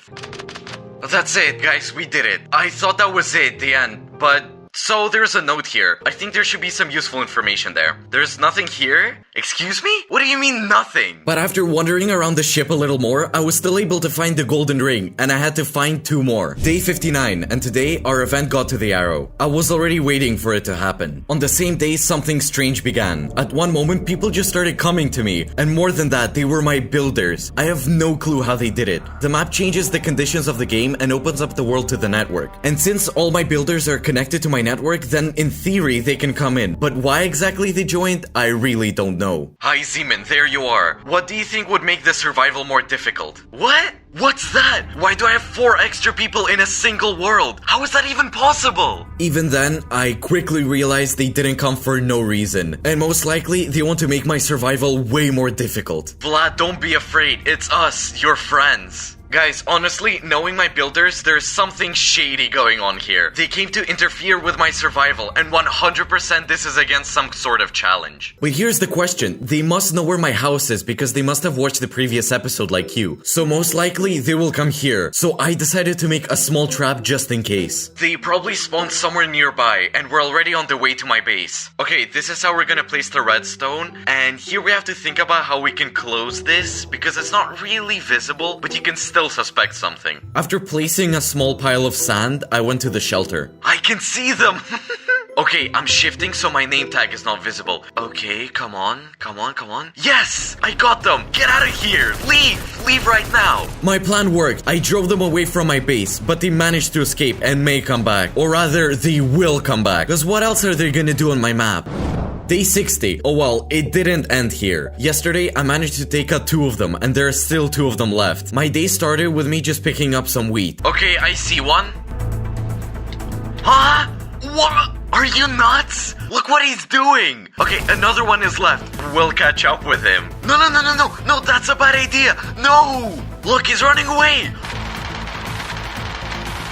That's it, guys, we did it. I thought that was it, the end, but... So, there's a note here. I think there should be some useful information there. There's nothing here? Excuse me? What do you mean, nothing? But after wandering around the ship a little more, I was still able to find the golden ring, and I had to find 2 more. Day 59, and today, our event got to the arrow. I was already waiting for it to happen. On the same day, something strange began. At one moment, people just started coming to me, and more than that, they were my builders. I have no clue how they did it. The map changes the conditions of the game and opens up the world to the network. And since all my builders are connected to my network, then in theory they can come in. But why exactly they joined, I really don't know. Hi ZeeMan, there you are. What do you think would make the survival more difficult? What? What's that? Why do I have 4 extra people in a single world? How is that even possible? Even then, I quickly realized they didn't come for no reason. And most likely, they want to make my survival way more difficult. Vlad, don't be afraid. It's us, your friends. Guys, honestly, knowing my builders, there's something shady going on here. They came to interfere with my survival, and 100% this is against some sort of challenge. But here's the question. They must know where my house is because they must have watched the previous episode like you. So most likely, they will come here. So I decided to make a small trap just in case. They probably spawned somewhere nearby, and we're already on the way to my base. Okay, this is how we're gonna place the redstone, and here we have to think about how we can close this, because it's not really visible, but you can still suspect something. After placing a small pile of sand, I went to the shelter. I can see them! Okay, I'm shifting so my name tag is not visible. Okay, come on. Yes! I got them! Get out of here! Leave right now! My plan worked. I drove them away from my base, but they managed to escape and may come back. Or rather, they will come back. Because what else are they gonna do on my map? Day 60. Oh well, it didn't end here. Yesterday, I managed to take out 2 of them, and there are still 2 of them left. My day started with me just picking up some wheat. Okay, I see one. Huh? What? Are you nuts? Look what he's doing. Okay, another one is left. We'll catch up with him. No, that's a bad idea. No! Look, he's running away.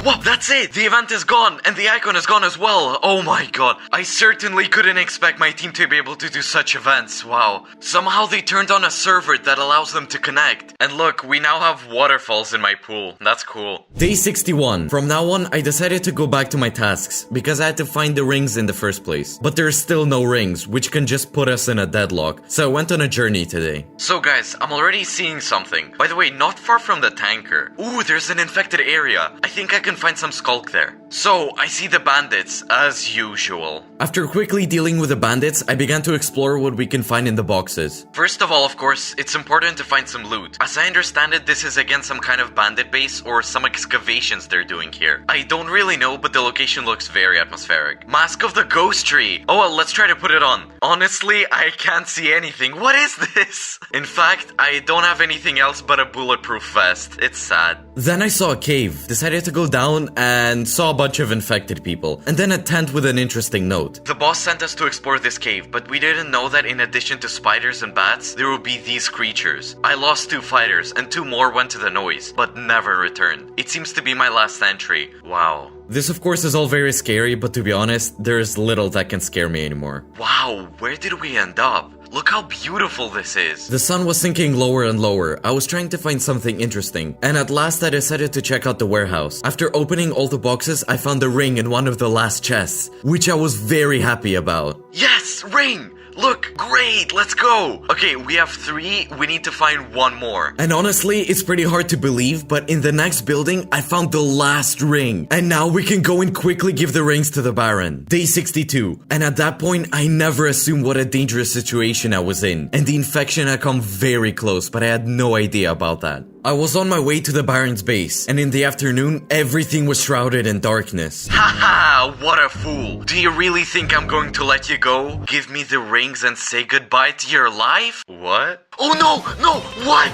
Whoa, that's it! The event is gone, and the icon is gone as well! Oh my god, I certainly couldn't expect my team to be able to do such events, wow. Somehow they turned on a server that allows them to connect. And look, we now have waterfalls in my pool, that's cool. Day 61. From now on, I decided to go back to my tasks, because I had to find the rings in the first place. But there's still no rings, which can just put us in a deadlock, so I went on a journey today. So guys, I'm already seeing something. By the way, not far from the tanker. Ooh, there's an infected area. I think I can find some skulk there. So, I see the bandits, as usual. After quickly dealing with the bandits, I began to explore what we can find in the boxes. First of all, of course, it's important to find some loot. As I understand it, this is against some kind of bandit base or some excavations they're doing here. I don't really know, but the location looks very atmospheric. Mask of the Ghost Tree! Oh well, let's try to put it on. Honestly, I can't see anything. What is this? In fact, I don't have anything else but a bulletproof vest. It's sad. Then I saw a cave, decided to go down and saw a bunch of infected people, and then a tent with an interesting note. The boss sent us to explore this cave, but we didn't know that in addition to spiders and bats, there would be these creatures. I lost 2 fighters, and 2 more went to the noise, but never returned. It seems to be my last entry. Wow. This of course is all very scary, but to be honest, there's little that can scare me anymore. Wow, where did we end up? Look how beautiful this is. The sun was sinking lower and lower. I was trying to find something interesting, and at last I decided to check out the warehouse. After opening all the boxes, I found a ring in one of the last chests, which I was very happy about. Yes, ring! Look, great, let's go. Okay, we have 3, we need to find 1 more. And honestly, it's pretty hard to believe, but in the next building, I found the last ring. And now we can go and quickly give the rings to the Baron. Day 62. And at that point, I never assumed what a dangerous situation I was in. And the infection had come very close, but I had no idea about that. I was on my way to the Baron's base, and in the afternoon, everything was shrouded in darkness. Haha, what a fool. Do you really think I'm going to let you go? Give me the rings and say goodbye to your life? What? Oh no, what?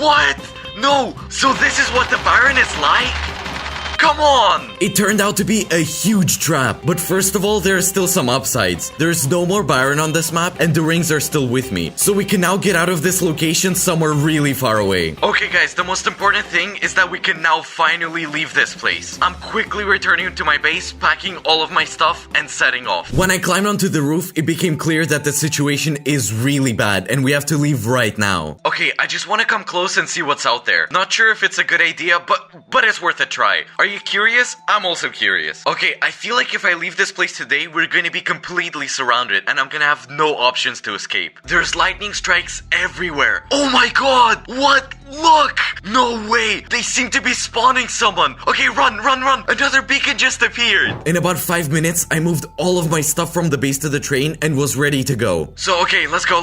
What? No, so this is what the Baron is like? Come on! It turned out to be a huge trap, but first of all, there are still some upsides. There's no more Baron on this map, and the rings are still with me, so we can now get out of this location somewhere really far away. Okay guys, the most important thing is that we can now finally leave this place. I'm quickly returning to my base, packing all of my stuff, and setting off. When I climbed onto the roof, it became clear that the situation is really bad, and we have to leave right now. Okay, I just want to come close and see what's out there. Not sure if it's a good idea, but it's worth a try. Are you curious? I'm also curious. Okay, I feel like if I leave this place today, we're gonna be completely surrounded and I'm gonna have no options to escape. There's lightning strikes everywhere. Oh my god! What? Look! No way! They seem to be spawning someone! Okay, run! Another beacon just appeared! In about 5 minutes, I moved all of my stuff from the base to the train and was ready to go. So, okay, let's go!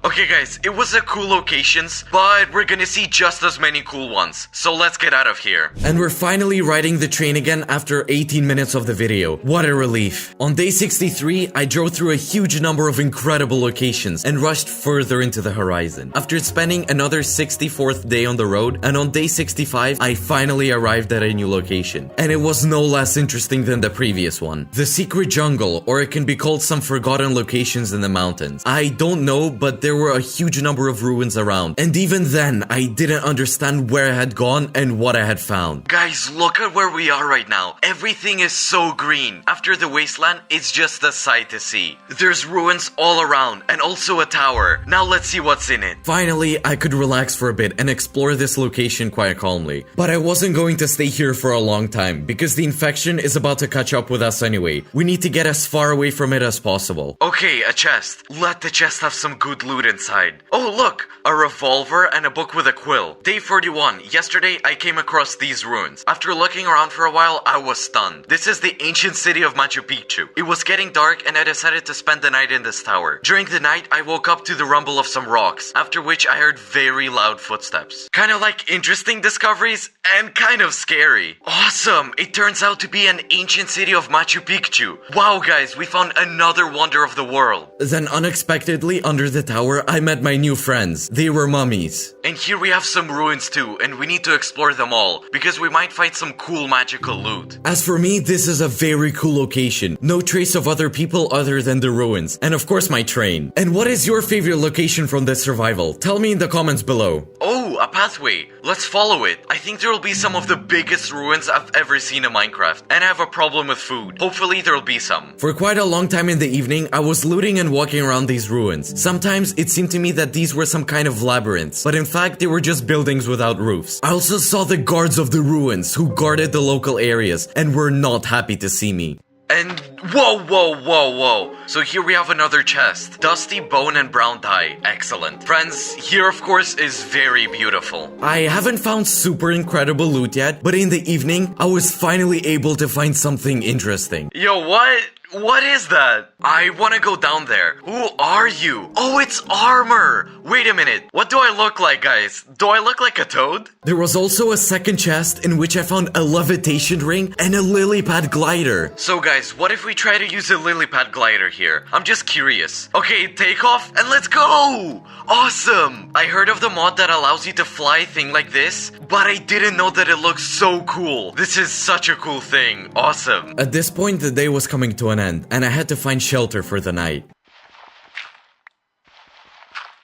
Okay, guys, it was a cool locations, but we're gonna see just as many cool ones. So let's get out of here. And we're finally riding the train again after 18 minutes of the video. What a relief. On day 63, I drove through a huge number of incredible locations and rushed further into the horizon. After spending another 64th day on the road, and on day 65, I finally arrived at a new location. And it was no less interesting than the previous one. The secret jungle, or it can be called some forgotten locations in the mountains. I don't know, but there were a huge number of ruins around. And even then, I didn't understand where I had gone and what I had found. Guys, look at where we are right now. Everything is so green. After the wasteland, it's just a sight to see. There's ruins all around, and also a tower. Now let's see what's in it. Finally, I could relax for a bit and explore this location quite calmly. But I wasn't going to stay here for a long time, because the infection is about to catch up with us anyway. We need to get as far away from it as possible. Okay, a chest. Let the chest have some good loot inside. Oh look! A revolver and a book with a quill. Day 41. Yesterday, I came across these ruins. After looking around for a while, I was stunned. This is the ancient city of Machu Picchu. It was getting dark and I decided to spend the night in this tower. During the night, I woke up to the rumble of some rocks, after which I heard very loud footsteps. Kind of like interesting discoveries and kind of scary. Awesome! It turns out to be an ancient city of Machu Picchu. Wow guys, we found another wonder of the world. Then unexpectedly, under the tower, I met my new friends. They were mummies. And here we have some ruins too, and we need to explore them all, because we might find some cool magical loot. As for me, this is a very cool location. No trace of other people other than the ruins, and of course my train. And what is your favorite location from this survival? Tell me in the comments below. Oh, a pathway. Let's follow it. I think there will be some of the biggest ruins I've ever seen in Minecraft, and I have a problem with food. Hopefully there will be some. For quite a long time in the evening, I was looting and walking around these ruins. Sometimes it seemed to me that these were some kind of labyrinths, but in fact they were just buildings without roofs. I also saw the guards of the ruins who guarded the local areas and were not happy to see me. And whoa. So here we have another chest. Dusty bone and brown dye. Excellent. Friends, here of course is very beautiful. I haven't found super incredible loot yet, but in the evening, I was finally able to find something interesting. Yo, what? What is that? I want to go down there. Who are you? Oh, it's armor. Wait a minute. What do I look like, guys? Do I look like a toad? There was also a second chest in which I found a levitation ring and a lily pad glider. So guys, what if we try to use a lily pad glider here? I'm just curious. Okay, take off and let's go. Awesome. I heard of the mod that allows you to fly thing like this, but I didn't know that it looks so cool. This is such a cool thing. Awesome. At this point, the day was coming to an end, and I had to find shelter for the night.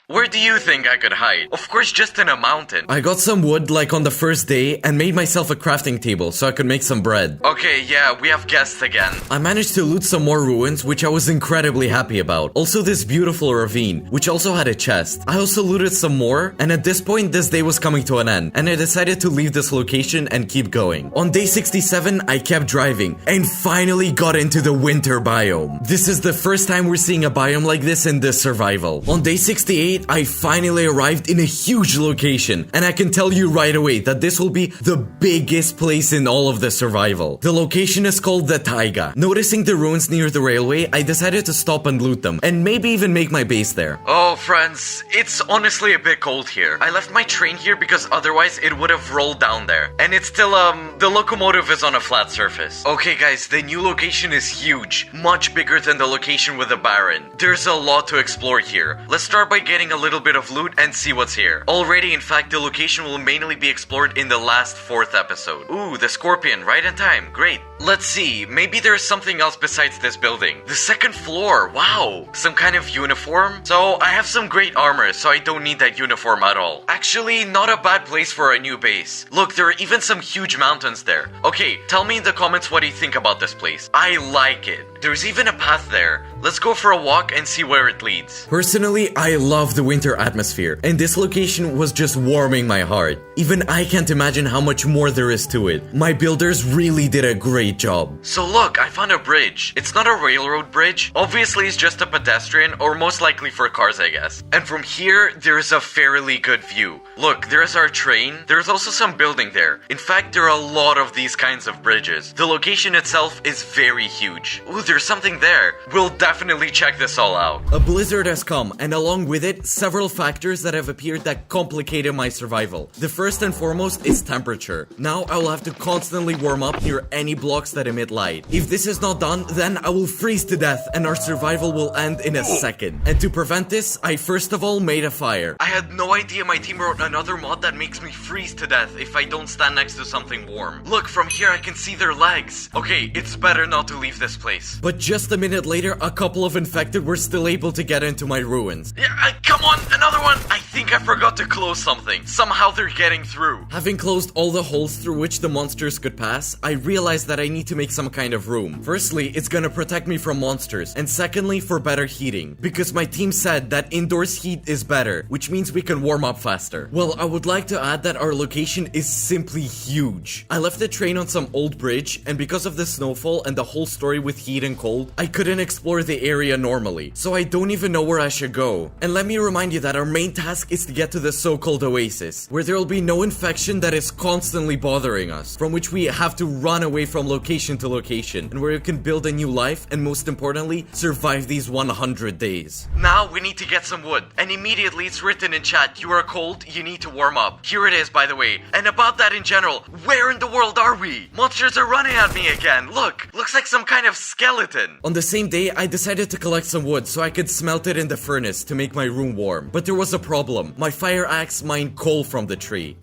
Where do you think I could hide? Of course, just in a mountain. I got some wood like on the first day and made myself a crafting table so I could make some bread. Okay, yeah, we have guests again. I managed to loot some more ruins, which I was incredibly happy about. Also this beautiful ravine, which also had a chest. I also looted some more, and at this point, this day was coming to an end, and I decided to leave this location and keep going. On day 67, I kept driving, and finally got into the winter biome. This is the first time we're seeing a biome like this in this survival. On day 68, I finally arrived in a huge location, and I can tell you right away that this will be the biggest place in all of the survival. The location is called the Taiga. Noticing the ruins near the railway, I decided to stop and loot them, and maybe even make my base there. Oh, friends, it's honestly a bit cold here. I left my train here because otherwise it would have rolled down there. And it's still, the locomotive is on a flat surface. Okay, guys, the new location is huge. Much bigger than the location with the Baron. There's a lot to explore here. Let's start by getting a little bit of loot and see what's here. Already, in fact, the location will mainly be explored in the last 4th episode. Ooh, the Scorpion, right in time. Great. Let's see, maybe there's something else besides this building. The 2nd floor, wow. Some kind of uniform? So, I have some great armor, so I don't need that uniform at all. Actually, not a bad place for a new base. Look, there are even some huge mountains there. Okay, tell me in the comments what you think about this place. I like it. There's even a path there. Let's go for a walk and see where it leads. Personally, I love the winter atmosphere, and this location was just warming my heart. Even I can't imagine how much more there is to it. My builders really did a great job. So look, I found a bridge. It's not a railroad bridge. Obviously, it's just a pedestrian, or most likely for cars, I guess. And from here, there's a fairly good view. Look, there's our train. There's also some building there. In fact, there are a lot of these kinds of bridges. The location itself is very huge. Ooh, there's something there. We'll definitely check this all out. A blizzard has come, and along with it, several factors that have appeared that complicated my survival. The first and foremost is temperature. Now I will have to constantly warm up near any blocks that emit light. If this is not done, then I will freeze to death and our survival will end in a second. And to prevent this, I first of all made a fire. I had no idea my team wrote another mod that makes me freeze to death if I don't stand next to something warm. Look, from here I can see their legs. Okay, it's better not to leave this place. But just a minute later, a couple of infected were still able to get into my ruins. Yeah, come on, another one! I think I forgot to close something. Somehow they're getting through. Having closed all the holes through which the monsters could pass, I realized that I need to make some kind of room. Firstly, it's gonna protect me from monsters, and secondly, for better heating. Because my team said that indoors heat is better, which means we can warm up faster. Well, I would like to add that our location is simply huge. I left the train on some old bridge, and because of the snowfall and the whole story with heat and cold, I couldn't explore the area normally. So I don't even know where I should go. And let me remind you that our main task is to get to the so-called oasis, where there will be no infection that is constantly bothering us, from which we have to run away from location to location, and where you can build a new life, and most importantly, survive these 100 days. Now we need to get some wood, and immediately it's written in chat, you are cold, you need to warm up. Here it is, by the way. And about that in general, where in the world are we? Monsters are running at me again. Look, looks like some kind of skeleton. On the same day, I decided to collect some wood so I could smelt it in the furnace to make my room warm. But there was a problem. My fire axe mined coal from the tree.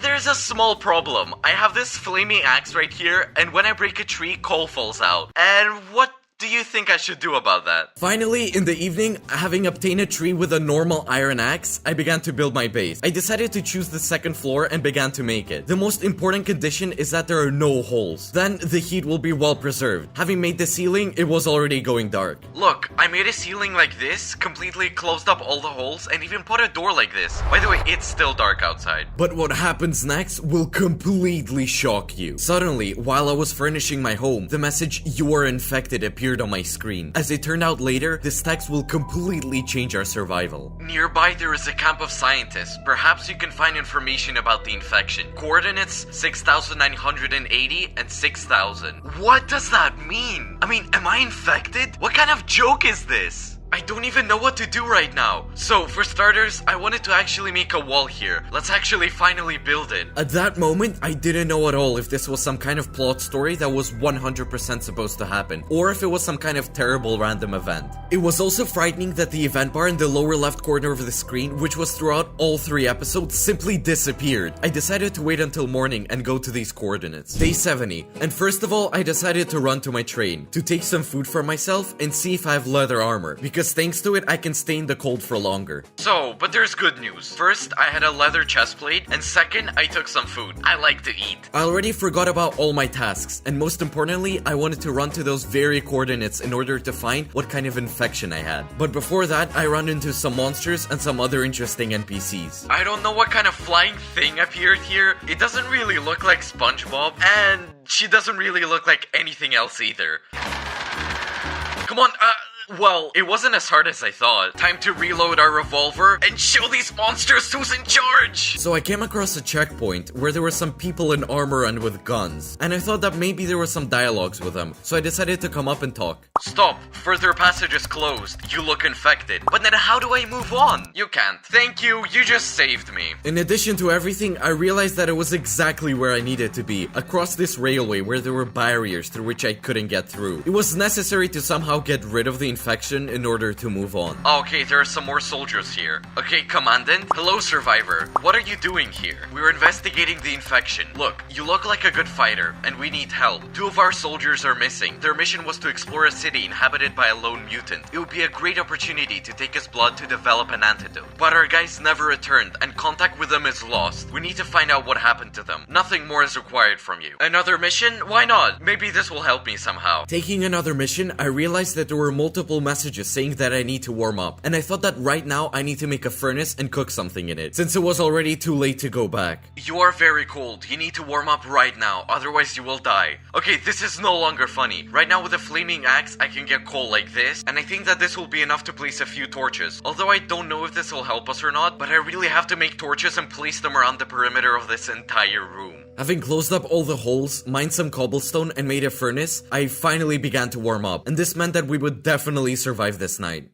There's a small problem. I have this flaming axe right here, and when I break a tree, coal falls out. And what do you think I should do about that? Finally, in the evening, having obtained a tree with a normal iron axe, I began to build my base. I decided to choose the 2nd floor and began to make it. The most important condition is that there are no holes. Then the heat will be well preserved. Having made the ceiling, it was already going dark. Look, I made a ceiling like this, completely closed up all the holes, and even put a door like this. By the way, it's still dark outside. But what happens next will completely shock you. Suddenly, while I was furnishing my home, the message "You are infected" appeared on my screen. As it turned out later, this text will completely change our survival. Nearby there is a camp of scientists. Perhaps you can find information about the infection. Coordinates 6,980 and 6,000. What does that mean? I mean, am I infected? What kind of joke is this? I don't even know what to do right now. So, for starters, I wanted to actually make a wall here. Let's actually finally build it. At that moment, I didn't know at all if this was some kind of plot story that was 100% supposed to happen, or if it was some kind of terrible random event. It was also frightening that the event bar in the lower left corner of the screen, which was throughout all 3 episodes, simply disappeared. I decided to wait until morning and go to these coordinates. Day 70. And first of all, I decided to run to my train, to take some food for myself and see if I have leather armor, because because thanks to it, I can stay in the cold for longer. So, but there's good news. First, I had a leather chest plate, and second, I took some food. I like to eat. I already forgot about all my tasks, and most importantly, I wanted to run to those very coordinates in order to find what kind of infection I had. But before that, I ran into some monsters and some other interesting NPCs. I don't know what kind of flying thing appeared here. It doesn't really look like SpongeBob, and she doesn't really look like anything else either. Come on, well, it wasn't as hard as I thought. Time to reload our revolver and show these monsters who's in charge! So I came across a checkpoint where there were some people in armor and with guns. And I thought that maybe there were some dialogues with them, so I decided to come up and talk. Stop! Further passage is closed. You look infected. But then how do I move on? You can't. Thank you, you just saved me. In addition to everything, I realized that it was exactly where I needed to be. Across this railway where there were barriers through which I couldn't get through. It was necessary to somehow get rid of the infection in order to move on. Okay, there are some more soldiers here. Okay, Commandant. Hello, Survivor. What are you doing here? We're investigating the infection. Look, you look like a good fighter, and we need help. 2 of our soldiers are missing. Their mission was to explore a city inhabited by a lone mutant. It would be a great opportunity to take his blood to develop an antidote. But our guys never returned, and contact with them is lost. We need to find out what happened to them. Nothing more is required from you. Another mission? Why not? Maybe this will help me somehow. Taking another mission, I realized that there were multiple messages saying that I need to warm up, and I thought that right now I need to make a furnace and cook something in it, since it was already too late to go back. You are very cold. You need to warm up right now, otherwise you will die. Okay, this is no longer funny. Right now with a flaming axe, I can get coal like this, and I think that this will be enough to place a few torches. Although I don't know if this will help us or not, but I really have to make torches and place them around the perimeter of this entire room. Having closed up all the holes, mined some cobblestone, and made a furnace, I finally began to warm up, and this meant that we would definitely survive this night.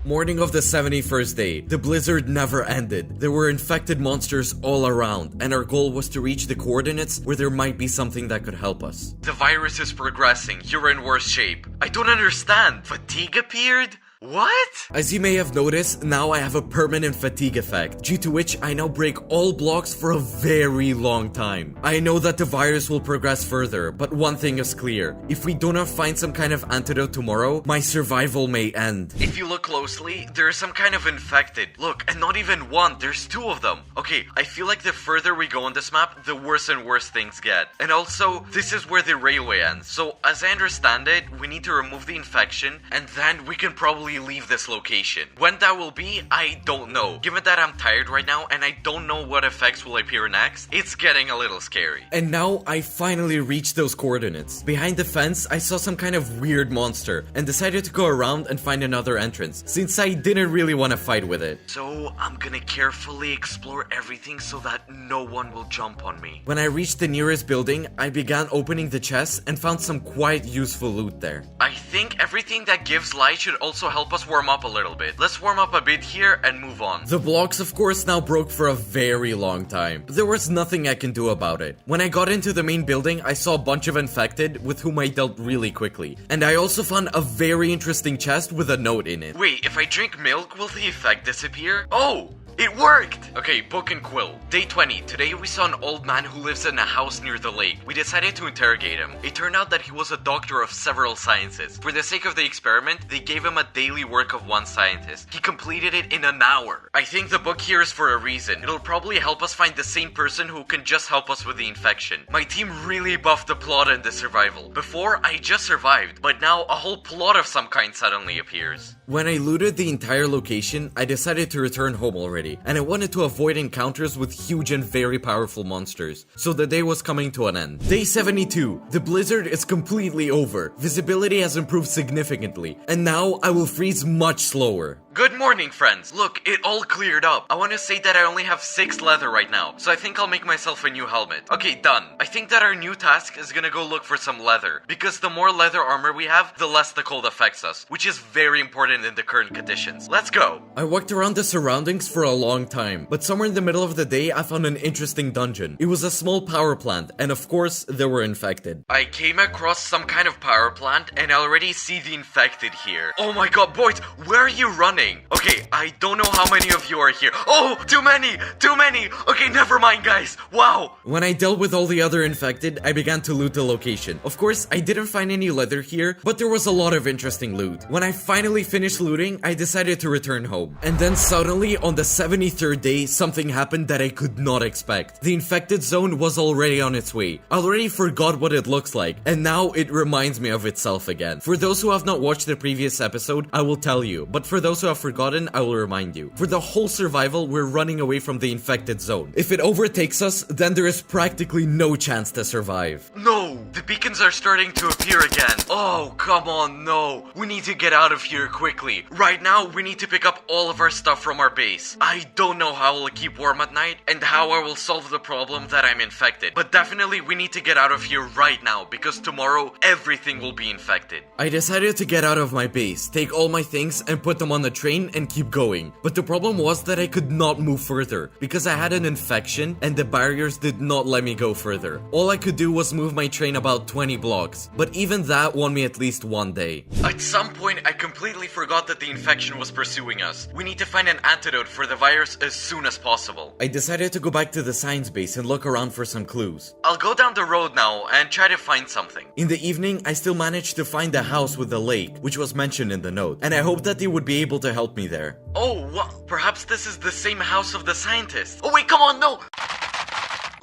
Morning of the 71st day. The blizzard never ended. There were infected monsters all around, and our goal was to reach the coordinates where there might be something that could help us. The virus is progressing. You're in worse shape. I don't understand. Fatigue appeared? What? As you may have noticed, now I have a permanent fatigue effect, due to which I now break all blocks for a very long time. I know that the virus will progress further, but one thing is clear. If we do not find some kind of antidote tomorrow, my survival may end. If you look closely, there is some kind of infected. Look, and not even one, there's 2 of them. Okay, I feel like the further we go on this map, the worse and worse things get. And also, this is where the railway ends. So, as I understand it, we need to remove the infection, and then we can probably leave this location. When that will be, I don't know. Given that I'm tired right now and I don't know what effects will appear next, it's getting a little scary. And now I finally reached those coordinates. Behind the fence, I saw some kind of weird monster and decided to go around and find another entrance, since I didn't really want to fight with it. So I'm gonna carefully explore everything so that no one will jump on me. When I reached the nearest building, I began opening the chests and found some quite useful loot there. I think everything that gives light should also help us warm up a little bit. Let's warm up a bit here and move on. The blocks of course now broke for a very long time, but there was nothing I can do about it. When I got into the main building, I saw a bunch of infected with whom I dealt really quickly. And I also found a very interesting chest with a note in it. Wait, if I drink milk, will the effect disappear? Oh! It worked! Okay, book and quill. Day 20. Today we saw an old man who lives in a house near the lake. We decided to interrogate him. It turned out that he was a doctor of several sciences. For the sake of the experiment, they gave him a daily work of one scientist. He completed it in an hour. I think the book here is for a reason. It'll probably help us find the same person who can just help us with the infection. My team really buffed the plot and the survival. Before, I just survived, but now a whole plot of some kind suddenly appears. When I looted the entire location, I decided to return home already, and I wanted to avoid encounters with huge and very powerful monsters, so the day was coming to an end. Day 72. The blizzard is completely over. Visibility has improved significantly, and now I will freeze much slower. Good morning, friends. Look, it all cleared up. I want to say that I only have 6 leather right now, so I think I'll make myself a new helmet. Okay, done. I think that our new task is gonna go look for some leather, because the more leather armor we have, the less the cold affects us, which is very important in the current conditions. Let's go. I walked around the surroundings for a long time, but somewhere in the middle of the day, I found an interesting dungeon. It was a small power plant, and of course, they were infected. I came across some kind of power plant, and I already see the infected here. Oh my god, boys, where are you running? happening? Okay, I don't know how many of you are here. Oh, too many! Okay, never mind, guys. Wow. When I dealt with all the other infected, I began to loot the location. Of course, I didn't find any leather here, but there was a lot of interesting loot. When I finally finished looting, I decided to return home. And then suddenly, on the 73rd day, something happened that I could not expect. The infected zone was already on its way. I already forgot what it looks like, and now it reminds me of itself again. For those who have not watched the previous episode, I will tell you, but for those who have forgotten, I will remind you. For the whole survival, we're running away from the infected zone. If it overtakes us, then there is practically no chance to survive. No! The beacons are starting to appear again. Oh, come on, no. We need to get out of here quickly. Right now, we need to pick up all of our stuff from our base. I don't know how I'll keep warm at night and how I will solve the problem that I'm infected. But definitely, we need to get out of here right now because tomorrow, everything will be infected. I decided to get out of my base, take all my things and put them on the train and keep going. But the problem was that I could not move further because I had an infection and the barriers did not let me go further. All I could do was move my train about 20 blocks, but even that won me at least one day. At some point, I completely forgot that the infection was pursuing us. We need to find an antidote for the virus as soon as possible. I decided to go back to the science base and look around for some clues. I'll go down the road now and try to find something. In the evening, I still managed to find the house with the lake, which was mentioned in the note, and I hoped that they would be able to help me there. Oh, well, perhaps this is the same house of the scientist. Oh wait, come on, no!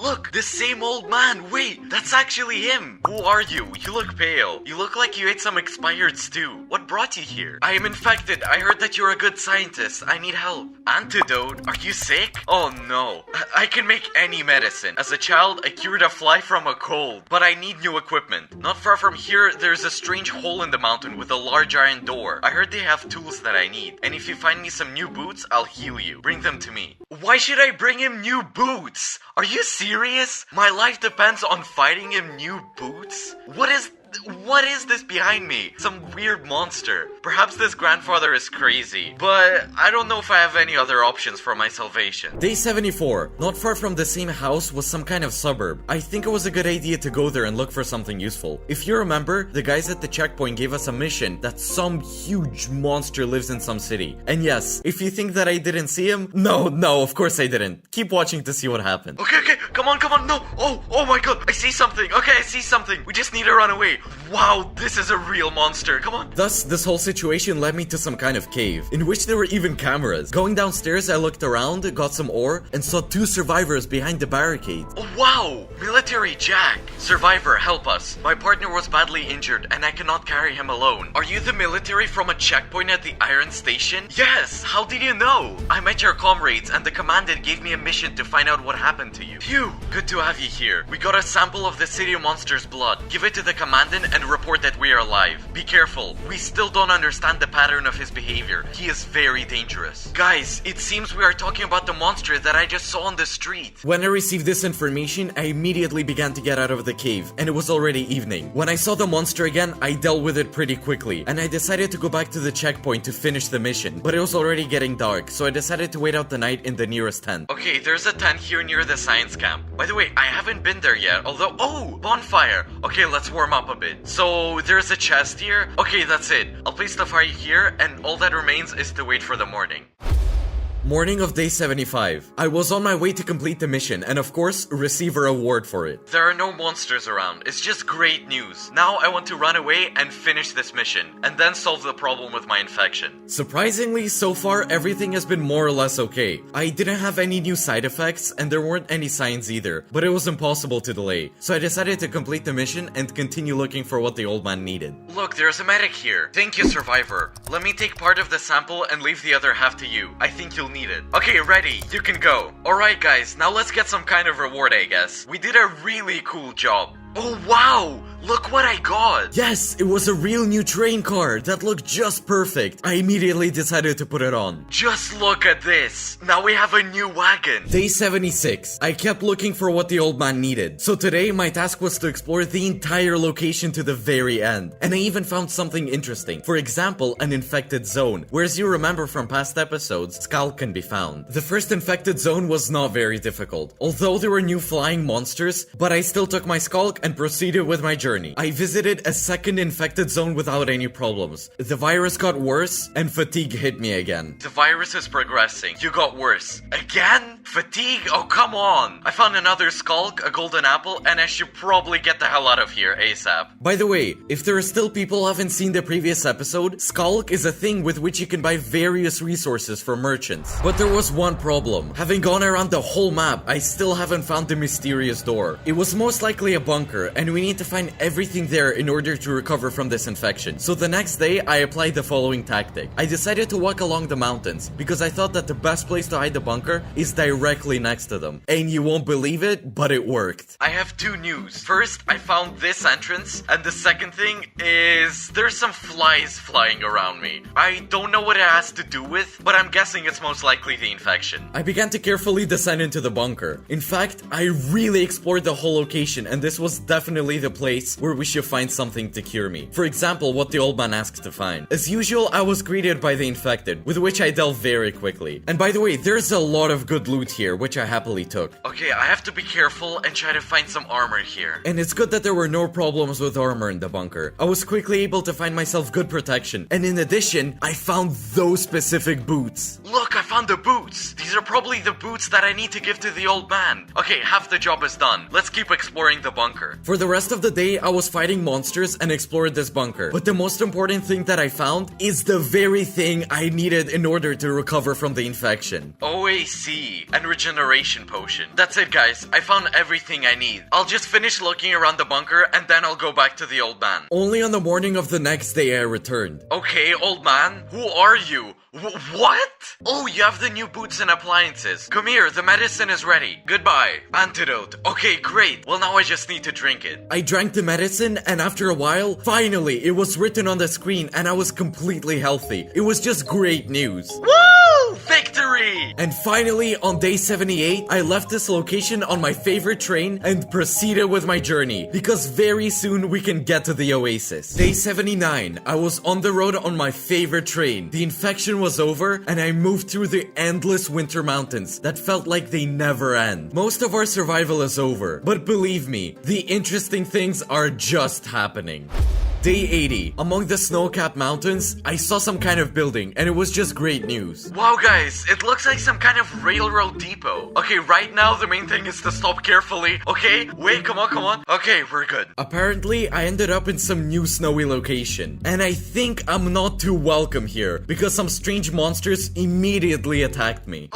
Look, the same old man. Wait, that's actually him. Who are you? You look pale. You look like you ate some expired stew. What brought you here? I am infected. I heard that you're a good scientist. I need help. Antidote? Are you sick? Oh no. I can make any medicine. As a child, I cured a fly from a cold, but I need new equipment. Not far from here, there's a strange hole in the mountain with a large iron door. I heard they have tools that I need, and if you find me some new boots, I'll heal you. Bring them to me. Why should I bring him new boots? Are you serious? My life depends on finding him new boots? What is this behind me? Some weird monster. Perhaps this grandfather is crazy, but I don't know if I have any other options for my salvation. Day 74. Not far from the same house was some kind of suburb. I think it was a good idea to go there and look for something useful. If you remember, the guys at the checkpoint gave us a mission that some huge monster lives in some city. And yes, if you think that I didn't see him, no, of course I didn't. Keep watching to see what happened. Okay, come on, no. Oh my god, I see something. Okay, I see something. We just need to run away. Wow, this is a real monster. Come on. Thus, this whole situation led me to some kind of cave, in which there were even cameras. Going downstairs, I looked around, got some ore, and saw 2 survivors behind the barricade. Oh, wow! Military Jack! Survivor, help us. My partner was badly injured, and I cannot carry him alone. Are you the military from a checkpoint at the Iron Station? Yes! How did you know? I met your comrades, and the commandant gave me a mission to find out what happened to you. Phew! Good to have you here. We got a sample of the city monster's blood. Give it to the commandant and report that we are alive. Be careful. We still don't understand the pattern of his behavior. He is very dangerous. Guys, it seems we are talking about the monster that I just saw on the street. When I received this information, I immediately began to get out of the cave, and it was already evening. When I saw the monster again, I dealt with it pretty quickly, and I decided to go back to the checkpoint to finish the mission, but it was already getting dark, so I decided to wait out the night in the nearest tent. Okay, there's a tent here near the science camp. By the way, I haven't been there yet, although, oh, bonfire. Okay, let's warm up a bit. So, there's a chest here. Okay, that's it. I'll place the fire here, and all that remains is to wait for the morning. Morning of day 75. I was on my way to complete the mission and of course, receive a reward for it. There are no monsters around. It's just great news. Now I want to run away and finish this mission, and then solve the problem with my infection. Surprisingly, so far everything has been more or less okay. I didn't have any new side effects and there weren't any signs either, but it was impossible to delay. So I decided to complete the mission and continue looking for what the old man needed. Look, there's a medic here. Thank you, survivor. Let me take part of the sample and leave the other half to you. I think you'll need it. Okay, ready. You can go. Alright guys, now let's get some kind of reward, I guess. We did a really cool job. Oh wow! Look what I got! Yes, it was a real new train car that looked just perfect. I immediately decided to put it on. Just look at this! Now we have a new wagon! Day 76. I kept looking for what the old man needed. So today, my task was to explore the entire location to the very end. And I even found something interesting. For example, an infected zone, where as you remember from past episodes, Skull can be found. The first infected zone was not very difficult, although there were new flying monsters, but I still took my Skull and proceeded with my journey journey. I visited a second infected zone without any problems. The virus got worse, and fatigue hit me again. The virus is progressing. You got worse. Again? Fatigue? Oh, come on. I found another skulk, a golden apple, and I should probably get the hell out of here ASAP. By the way, if there are still people who haven't seen the previous episode, skulk is a thing with which you can buy various resources from merchants. But there was one problem. Having gone around the whole map, I still haven't found the mysterious door. It was most likely a bunker, and we need to find everything there in order to recover from this infection. So the next day, I applied the following tactic. I decided to walk along the mountains, because I thought that the best place to hide the bunker is directly next to them. And you won't believe it, but it worked. I have two news. First, I found this entrance, and the second thing is there's some flies flying around me. I don't know what it has to do with, but I'm guessing it's most likely the infection. I began to carefully descend into the bunker. In fact, I really explored the whole location, and this was definitely the place where we should find something to cure me. For example, what the old man asked to find. As usual, I was greeted by the infected, with which I dealt very quickly. And by the way, there's a lot of good loot here, which I happily took. Okay, I have to be careful and try to find some armor here. And it's good that there were no problems with armor in the bunker. I was quickly able to find myself good protection, and in addition, I found those specific boots. Look, I found the boots! These are probably the boots that I need to give to the old man. Okay, half the job is done. Let's keep exploring the bunker. For the rest of the day, I was fighting monsters and explored this bunker. But the most important thing that I found is the very thing I needed in order to recover from the infection. OAC and regeneration potion. That's it, guys. I found everything I need. I'll just finish looking around the bunker and then I'll go back to the old man. Only on the morning of the next day I returned. Okay, old man, who are you? What? Oh, you have the new boots and appliances. Come here, the medicine is ready. Goodbye. Antidote. Okay, great. Well, now I just need to drink it. I drank the medicine, and after a while, finally, it was written on the screen, and I was completely healthy. It was just great news. Woo! Victory! And finally, on day 78, I left this location on my favorite train and proceeded with my journey, because very soon we can get to the oasis. Day 79, I was on the road on my favorite train. The infection was over, and I moved through the endless winter mountains that felt like they never end. Most of our survival is over, but believe me, the interesting things are just happening. Day 80. Among the snow-capped mountains, I saw some kind of building, and it was just great news. Wow, guys, it looks like some kind of railroad depot. Okay, right now, the main thing is to stop carefully. Okay, wait, come on. Okay, we're good. Apparently, I ended up in some new snowy location, and I think I'm not too welcome here, because some strange monsters immediately attacked me.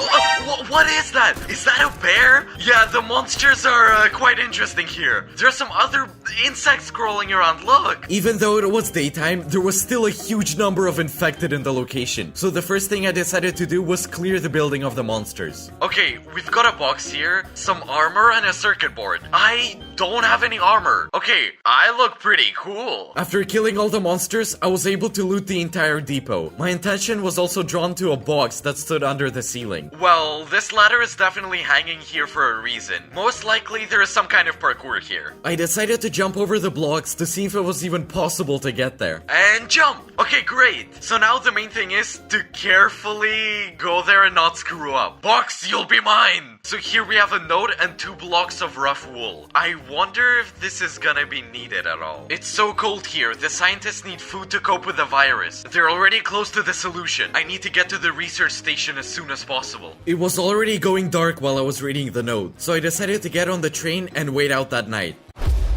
What is that? Is that a bear? Yeah, the monsters are quite interesting here. There's some other insects crawling around, look. Even though it was daytime, there was still a huge number of infected in the location. So the first thing I decided to do was clear the building of the monsters. Okay, we've got a box here, some armor, and a circuit board. I don't have any armor. Okay, I look pretty cool. After killing all the monsters, I was able to loot the entire depot. My attention was also drawn to a box that stood under the ceiling. Well, this ladder is definitely hanging here for a reason. Most likely there is some kind of parkour here. I decided to jump over the blocks to see if it was even possible to get there. And jump! Okay, great. So now the main thing is to carefully go there and not screw up. Box, you'll be mine! So here we have a note and 2 blocks of rough wool. I wonder if this is gonna be needed at all. It's so cold here. The scientists need food to cope with the virus. They're already close to the solution. I need to get to the research station as soon as possible. It was already going dark while I was reading the note, so I decided to get on the train and wait out that night.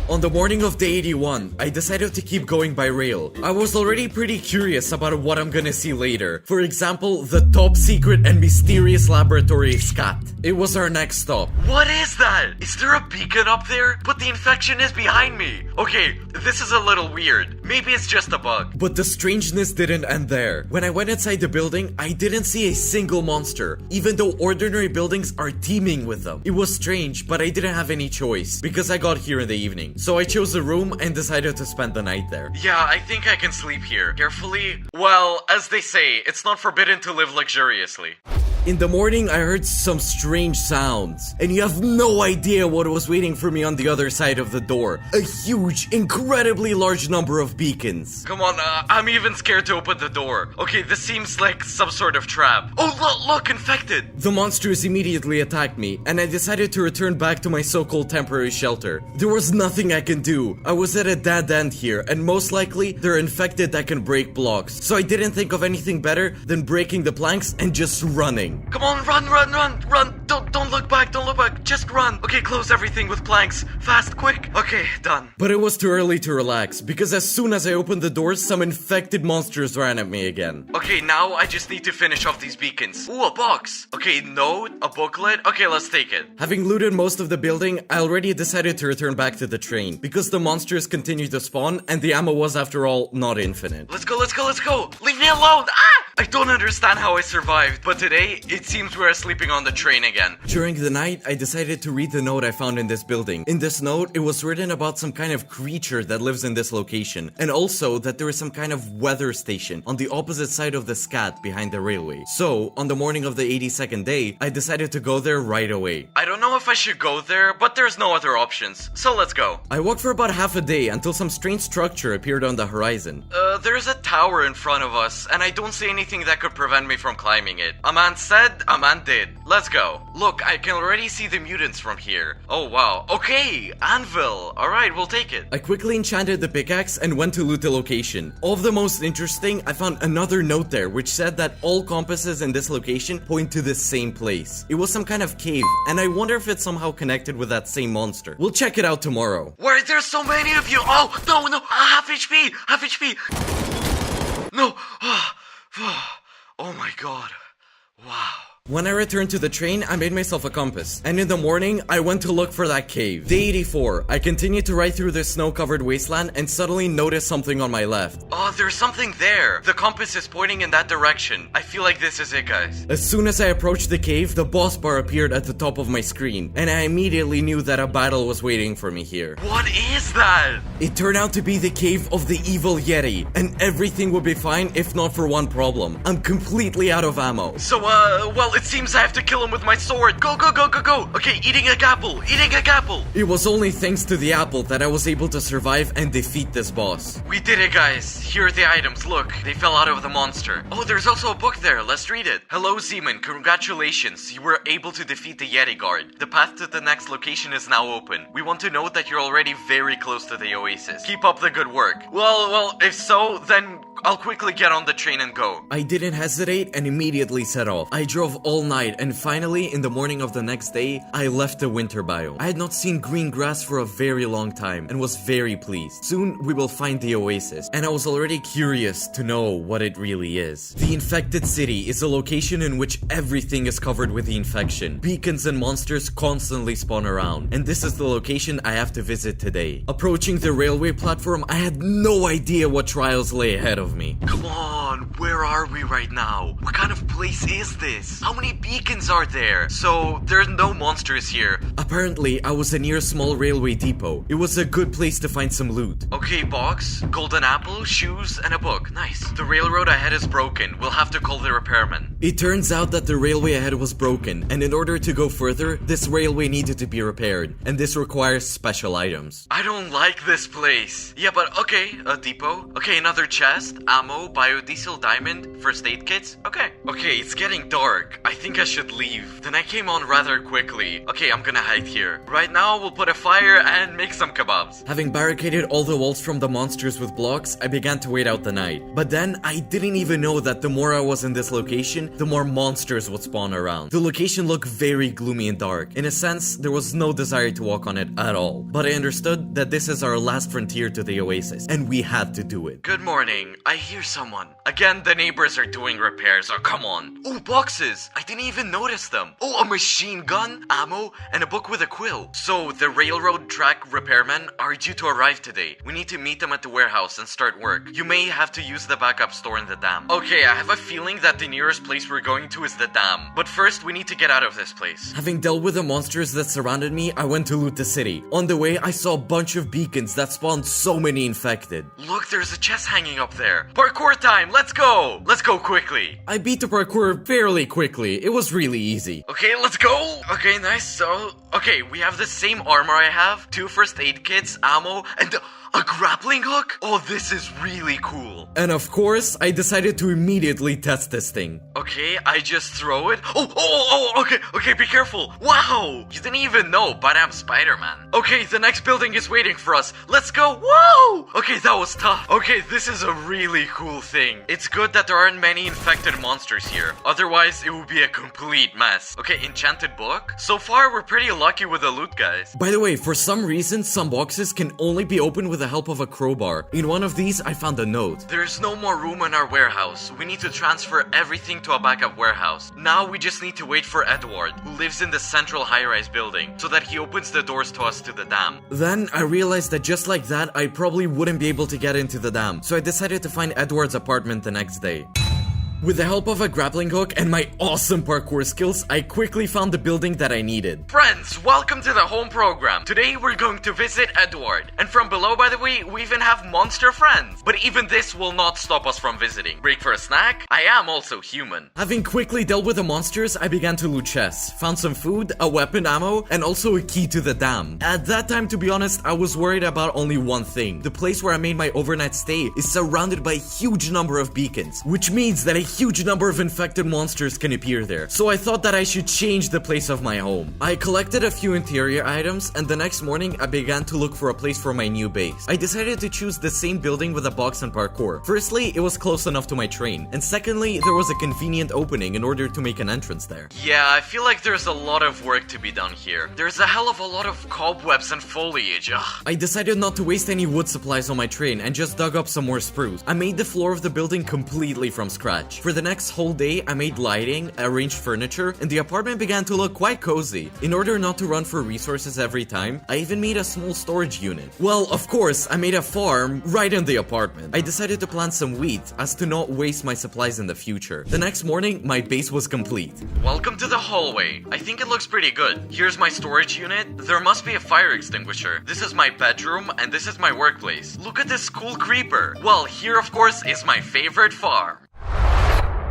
On the morning of day 81, I decided to keep going by rail. I was already pretty curious about what I'm gonna see later. For example, the top secret and mysterious laboratory SCAT. It was our next stop. What is that? Is there a beacon up there? But the infection is behind me. Okay, this is a little weird. Maybe it's just a bug. But the strangeness didn't end there. When I went inside the building, I didn't see a single monster, even though ordinary buildings are teeming with them. It was strange, but I didn't have any choice, because I got here in the evening. So I chose a room and decided to spend the night there. Yeah, I think I can sleep here. Carefully? Well, as they say, it's not forbidden to live luxuriously. In the morning, I heard some strange sounds, and you have no idea what was waiting for me on the other side of the door. A huge, incredibly large number of beacons. Come on, I'm even scared to open the door. Okay, this seems like some sort of trap. Oh, look, infected! The monsters immediately attacked me, and I decided to return back to my so-called temporary shelter. There was nothing I can do. I was at a dead end here, and most likely, they're infected that can break blocks. So I didn't think of anything better than breaking the planks and just running. Come on, run! Don't look back, just run. Okay, close everything with planks. Fast, quick. Okay, done. But it was too early to relax, because as soon as I opened the doors, some infected monsters ran at me again. Okay, now I just need to finish off these beacons. Ooh, a box. Okay, note, a booklet. Okay, let's take it. Having looted most of the building, I already decided to return back to the train, because the monsters continued to spawn, and the ammo was, after all, not infinite. Let's go! Leave me alone! Ah! I don't understand how I survived, but today, it seems we're sleeping on the train again. During the night, I decided to read the note I found in this building. In this note, it was written about some kind of creature that lives in this location, and also that there is some kind of weather station on the opposite side of the scat behind the railway. So, on the morning of the 82nd day, I decided to go there right away. I don't know if I should go there, but there's no other options, so let's go. I walked for about half a day until some strange structure appeared on the horizon. There's a tower in front of us, and I don't see anything that could prevent me from climbing it. A man said, a man did. Let's go. Look, I can already see the mutants from here. Oh wow. Okay, anvil. Alright, we'll take it. I quickly enchanted the pickaxe and went to loot the location. Of the most interesting, I found another note there which said that all compasses in this location point to the same place. It was some kind of cave, and I wonder if it's somehow connected with that same monster. We'll check it out tomorrow. Why are there so many of you? Oh, no, half HP. No. Oh my god. Wow. When I returned to the train, I made myself a compass, and in the morning, I went to look for that cave. Day 84, I continued to ride through this snow-covered wasteland and suddenly noticed something on my left. Oh, there's something there! The compass is pointing in that direction. I feel like this is it, guys. As soon as I approached the cave, the boss bar appeared at the top of my screen, and I immediately knew that a battle was waiting for me here. What is that? It turned out to be the cave of the evil Yeti, and everything would be fine if not for one problem. I'm completely out of ammo. So, well, it seems I have to kill him with my sword. Go. Okay, eating a apple. It was only thanks to the apple that I was able to survive and defeat this boss. We did it, guys. Here are the items. Look, they fell out of the monster. Oh, there's also a book there. Let's read it. Hello, ZeeMan. Congratulations. You were able to defeat the Yeti guard. The path to the next location is now open. We want to note that you're already very close to the oasis. Keep up the good work. Well, if so, then I'll quickly get on the train and go. I didn't hesitate and immediately set off. I drove all night, and finally, in the morning of the next day, I left the winter biome. I had not seen green grass for a very long time and was very pleased. Soon, we will find the oasis, and I was already curious to know what it really is. The infected city is a location in which everything is covered with the infection. Beacons and monsters constantly spawn around, and this is the location I have to visit today. Approaching the railway platform, I had no idea what trials lay ahead of me. Come on, where are we right now? What kind of place is this? How many beacons are there? So, there's no monsters here. Apparently, I was near a small railway depot. It was a good place to find some loot. Okay, box, golden apple, shoes, and a book. Nice. The railroad ahead is broken. We'll have to call the repairman. It turns out that the railway ahead was broken, and in order to go further, this railway needed to be repaired, and this requires special items. I don't like this place. Yeah, but okay, a depot. Okay, another chest, ammo, biodiesel, diamond, first aid kits. Okay, it's getting dark. I think I should leave. The night came on rather quickly. Okay, I'm gonna hide here. Right now, we'll put a fire and make some kebabs. Having barricaded all the walls from the monsters with blocks, I began to wait out the night. But then, I didn't even know that the more I was in this location, the more monsters would spawn around. The location looked very gloomy and dark. In a sense, there was no desire to walk on it at all. But I understood that this is our last frontier to the oasis, and we had to do it. Good morning. I hear someone. Again, the neighbors are doing repairs. Oh, come on. Oh, boxes. I didn't even notice them. Oh, a machine gun, ammo, and a book with a quill. So, the railroad track repairmen are due to arrive today. We need to meet them at the warehouse and start work. You may have to use the backup store in the dam. Okay, I have a feeling that the nearest place we're going to is the dam. But first, we need to get out of this place. Having dealt with the monsters that surrounded me, I went to loot the city. On the way, I saw a bunch of beacons that spawned so many infected. Look, there's a chest hanging up there. Parkour time, let's let's go! Let's go quickly. I beat the parkour fairly quickly. It was really easy. Okay, let's go! Okay, nice. So, okay, we have the same armor I have, 2 first aid kits, ammo, and a grappling hook? Oh, this is really cool. And of course, I decided to immediately test this thing. Okay, I just throw it. Okay, be careful. Wow, you didn't even know, but I'm Spider-Man. Okay, the next building is waiting for us. Let's go. Whoa! Okay, that was tough. Okay, this is a really cool thing. It's good that there aren't many infected monsters here. Otherwise, it would be a complete mess. Okay, enchanted book. So far, we're pretty lucky with the loot, guys. By the way, for some reason, some boxes can only be opened with the help of a crowbar. In one of these, I found a note. There's no more room in our warehouse. We need to transfer everything to a backup warehouse. Now we just need to wait for Edward, who lives in the central high-rise building, so that he opens the doors to us to the dam. Then I realized that just like that, I probably wouldn't be able to get into the dam, so I decided to find Edward's apartment the next day. With the help of a grappling hook and my awesome parkour skills, I quickly found the building that I needed. Friends, welcome to the home program. Today we're going to visit Edward. And from below, by the way, we even have monster friends. But even this will not stop us from visiting. Break for a snack? I am also human. Having quickly dealt with the monsters, I began to loot chests. Found some food, a weapon ammo, and also a key to the dam. At that time, to be honest, I was worried about only one thing. The place where I made my overnight stay is surrounded by a huge number of beacons, which means that a huge number of infected monsters can appear there. So I thought that I should change the place of my home. I collected a few interior items, and the next morning I began to look for a place for my new base. I decided to choose the same building with a box and parkour. Firstly, it was close enough to my train, and secondly, there was a convenient opening in order to make an entrance there. Yeah, I feel like there's a lot of work to be done here. There's a hell of a lot of cobwebs and foliage. Ugh. I decided not to waste any wood supplies on my train and just dug up some more spruce. I made the floor of the building completely from scratch. For the next whole day, I made lighting, arranged furniture, and the apartment began to look quite cozy. In order not to run for resources every time, I even made a small storage unit. Well, of course, I made a farm right in the apartment. I decided to plant some wheat as to not waste my supplies in the future. The next morning, my base was complete. Welcome to the hallway. I think it looks pretty good. Here's my storage unit. There must be a fire extinguisher. This is my bedroom, and this is my workplace. Look at this cool creeper. Well, here of course is my favorite farm.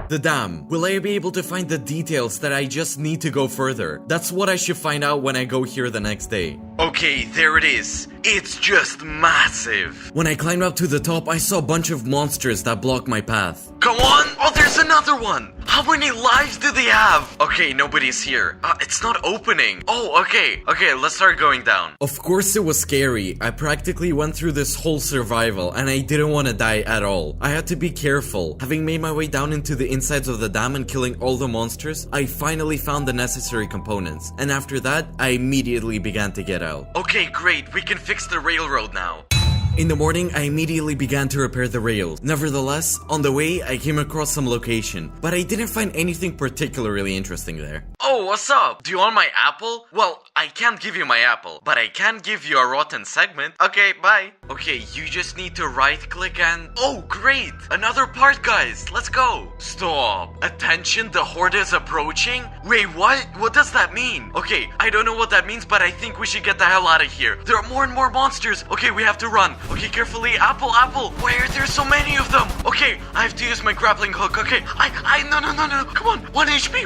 The dam. Will I be able to find the details that I just need to go further? That's what I should find out when I go here the next day. Okay, there it is. It's just massive. When I climbed up to the top, I saw a bunch of monsters that blocked my path. Come on! Oh, there's another one! How many lives do they have? Okay, nobody's here. It's not opening. Oh, okay. Okay, let's start going down. Of course it was scary. I practically went through this whole survival and I didn't want to die at all. I had to be careful. Having made my way down into the insides of the dam and killing all the monsters, I finally found the necessary components. And after that, I immediately began to get out. Okay, great. We can fix the railroad now. In the morning, I immediately began to repair the rails. Nevertheless, on the way, I came across some location, but I didn't find anything particularly interesting there. Oh, what's up? Do you want my apple? Well, I can't give you my apple, but I can give you a rotten segment. Okay, bye. Okay, you just need to right-click and... Oh, great! Another part, guys! Let's go! Stop! Attention, the horde is approaching? Wait, what? What does that mean? Okay, I don't know what that means, but I think we should get the hell out of here. There are more and more monsters. Okay, we have to run. Okay, carefully. Apple. Why are there so many of them? Okay, I have to use my grappling hook. Okay, no. Come on. 1 HP.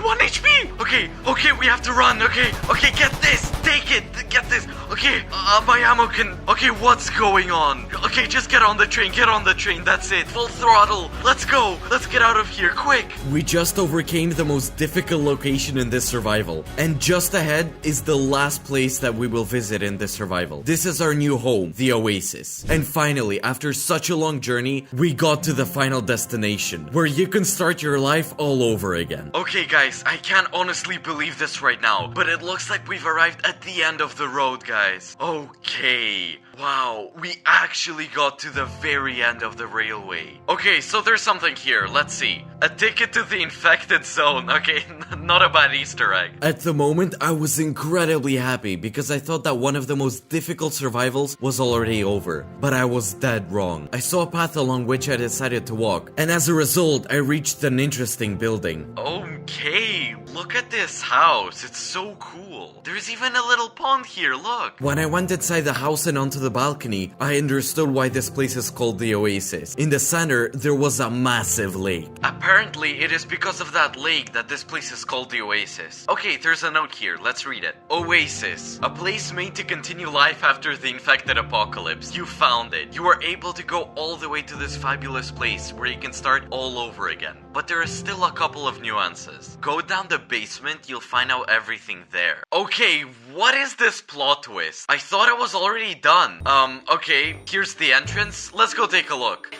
Okay, we have to run. Okay, get this. Take it. Get this. Okay, my ammo can... Okay, what's going on? Okay, just get on the train. That's it. Full throttle. Let's go. Let's get out of here, quick. We just overcame the most difficult location in this survival. And just ahead is the last place that we will visit in this survival. This is our new home, the Oasis. And finally, after such a long journey, we got to the final destination, where you can start your life all over again. Okay guys, I can't honestly believe this right now, but it looks like we've arrived at the end of the road, guys. Okay. Wow, we actually got to the very end of the railway. Okay, so there's something here. Let's see. A ticket to the infected zone. Okay, not a bad Easter egg. At the moment, I was incredibly happy because I thought that one of the most difficult survivals was already over. But I was dead wrong. I saw a path along which I decided to walk, and as a result, I reached an interesting building. Okay, look at this house. It's so cool. There's even a little pond here, look. When I went inside the house and onto the balcony, I understood why this place is called the Oasis. In the center, there was a massive lake. Apparently, it is because of that lake that this place is called the Oasis. Okay, there's a note here. Let's read it. Oasis. A place made to continue life after the infected apocalypse. You found it. You were able to go all the way to this fabulous place where you can start all over again. But there is still a couple of nuances. Go down the basement, you'll find out everything there. Okay, what is this plot twist? I thought it was already done. Okay, here's the entrance. Let's go take a look.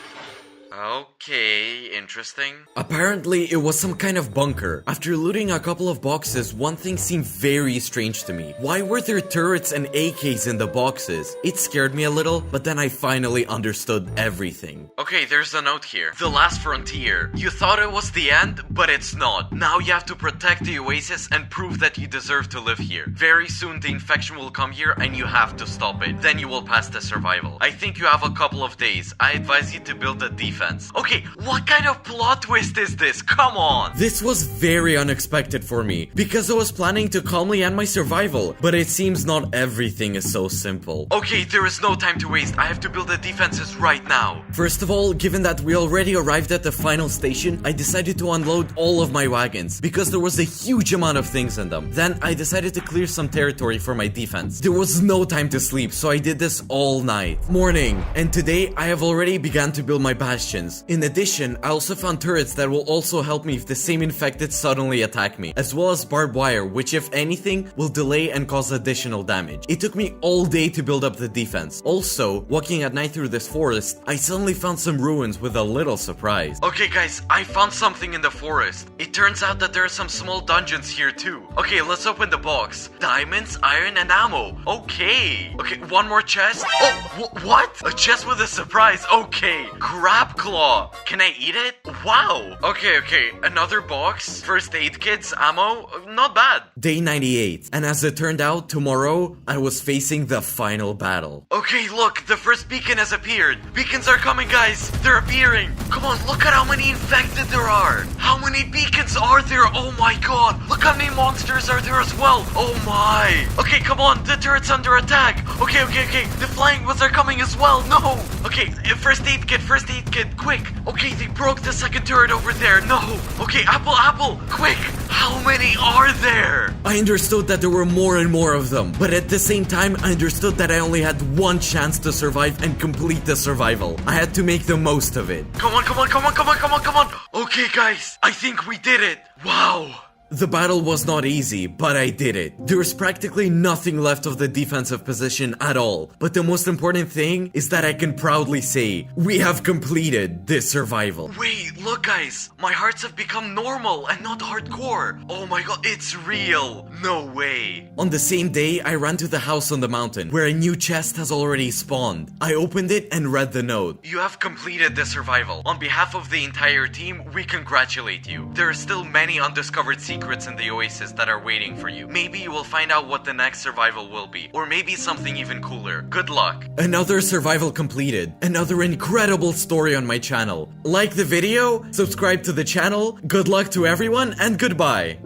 Okay, interesting. Apparently, it was some kind of bunker. After looting a couple of boxes, one thing seemed very strange to me. Why were there turrets and AKs in the boxes? It scared me a little, but then I finally understood everything. Okay, there's a note here. The last frontier. You thought it was the end, but it's not. Now you have to protect the Oasis and prove that you deserve to live here. Very soon, the infection will come here and you have to stop it. Then you will pass the survival. I think you have a couple of days. I advise you to build a defense. Okay, what kind of plot twist is this? Come on! This was very unexpected for me, because I was planning to calmly end my survival, but it seems not everything is so simple. Okay, there is no time to waste. I have to build the defenses right now. First of all, given that we already arrived at the final station, I decided to unload all of my wagons, because there was a huge amount of things in them. Then I decided to clear some territory for my defense. There was no time to sleep, so I did this all night. Morning, and today I have already begun to build my bastion. In addition, I also found turrets that will also help me if the same infected suddenly attack me, as well as barbed wire, which if anything, will delay and cause additional damage. It took me all day to build up the defense. Also, walking at night through this forest, I suddenly found some ruins with a little surprise. Okay guys, I found something in the forest. It turns out that there are some small dungeons here too. Okay, let's open the box. Diamonds, iron, and ammo. Okay, one more chest. Oh, what? A chest with a surprise. Okay, crab claw. Can I eat it? Wow. Okay. Another box. First aid kits, ammo. Not bad. Day 98. And as it turned out, tomorrow, I was facing the final battle. Okay, look. The first beacon has appeared. Beacons are coming, guys. They're appearing. Come on, look at how many infected there are. How many beacons are there? Oh my god. Look how many monsters are there as well. Oh my. Okay, come on. The turret's under attack. Okay. The flying ones are coming as well. No. Okay, first aid kit. Quick. Okay, they broke the second turret over there. No. Okay, apple. Quick. How many are there? I understood that there were more and more of them. But at the same time, I understood that I only had one chance to survive and complete the survival. I had to make the most of it. Come on. Okay, guys. I think we did it. Wow. The battle was not easy, but I did it. There was practically nothing left of the defensive position at all. But the most important thing is that I can proudly say, we have completed this survival. Wait, look guys, my hearts have become normal and not hardcore. Oh my god, it's real. No way. On the same day, I ran to the house on the mountain, where a new chest has already spawned. I opened it and read the note. You have completed the survival. On behalf of the entire team, we congratulate you. There are still many undiscovered secrets in the Oasis that are waiting for you. Maybe you will find out what the next survival will be, or maybe something even cooler. Good luck. Another survival completed. Another incredible story on my channel. Like the video, subscribe to the channel, good luck to everyone, and goodbye.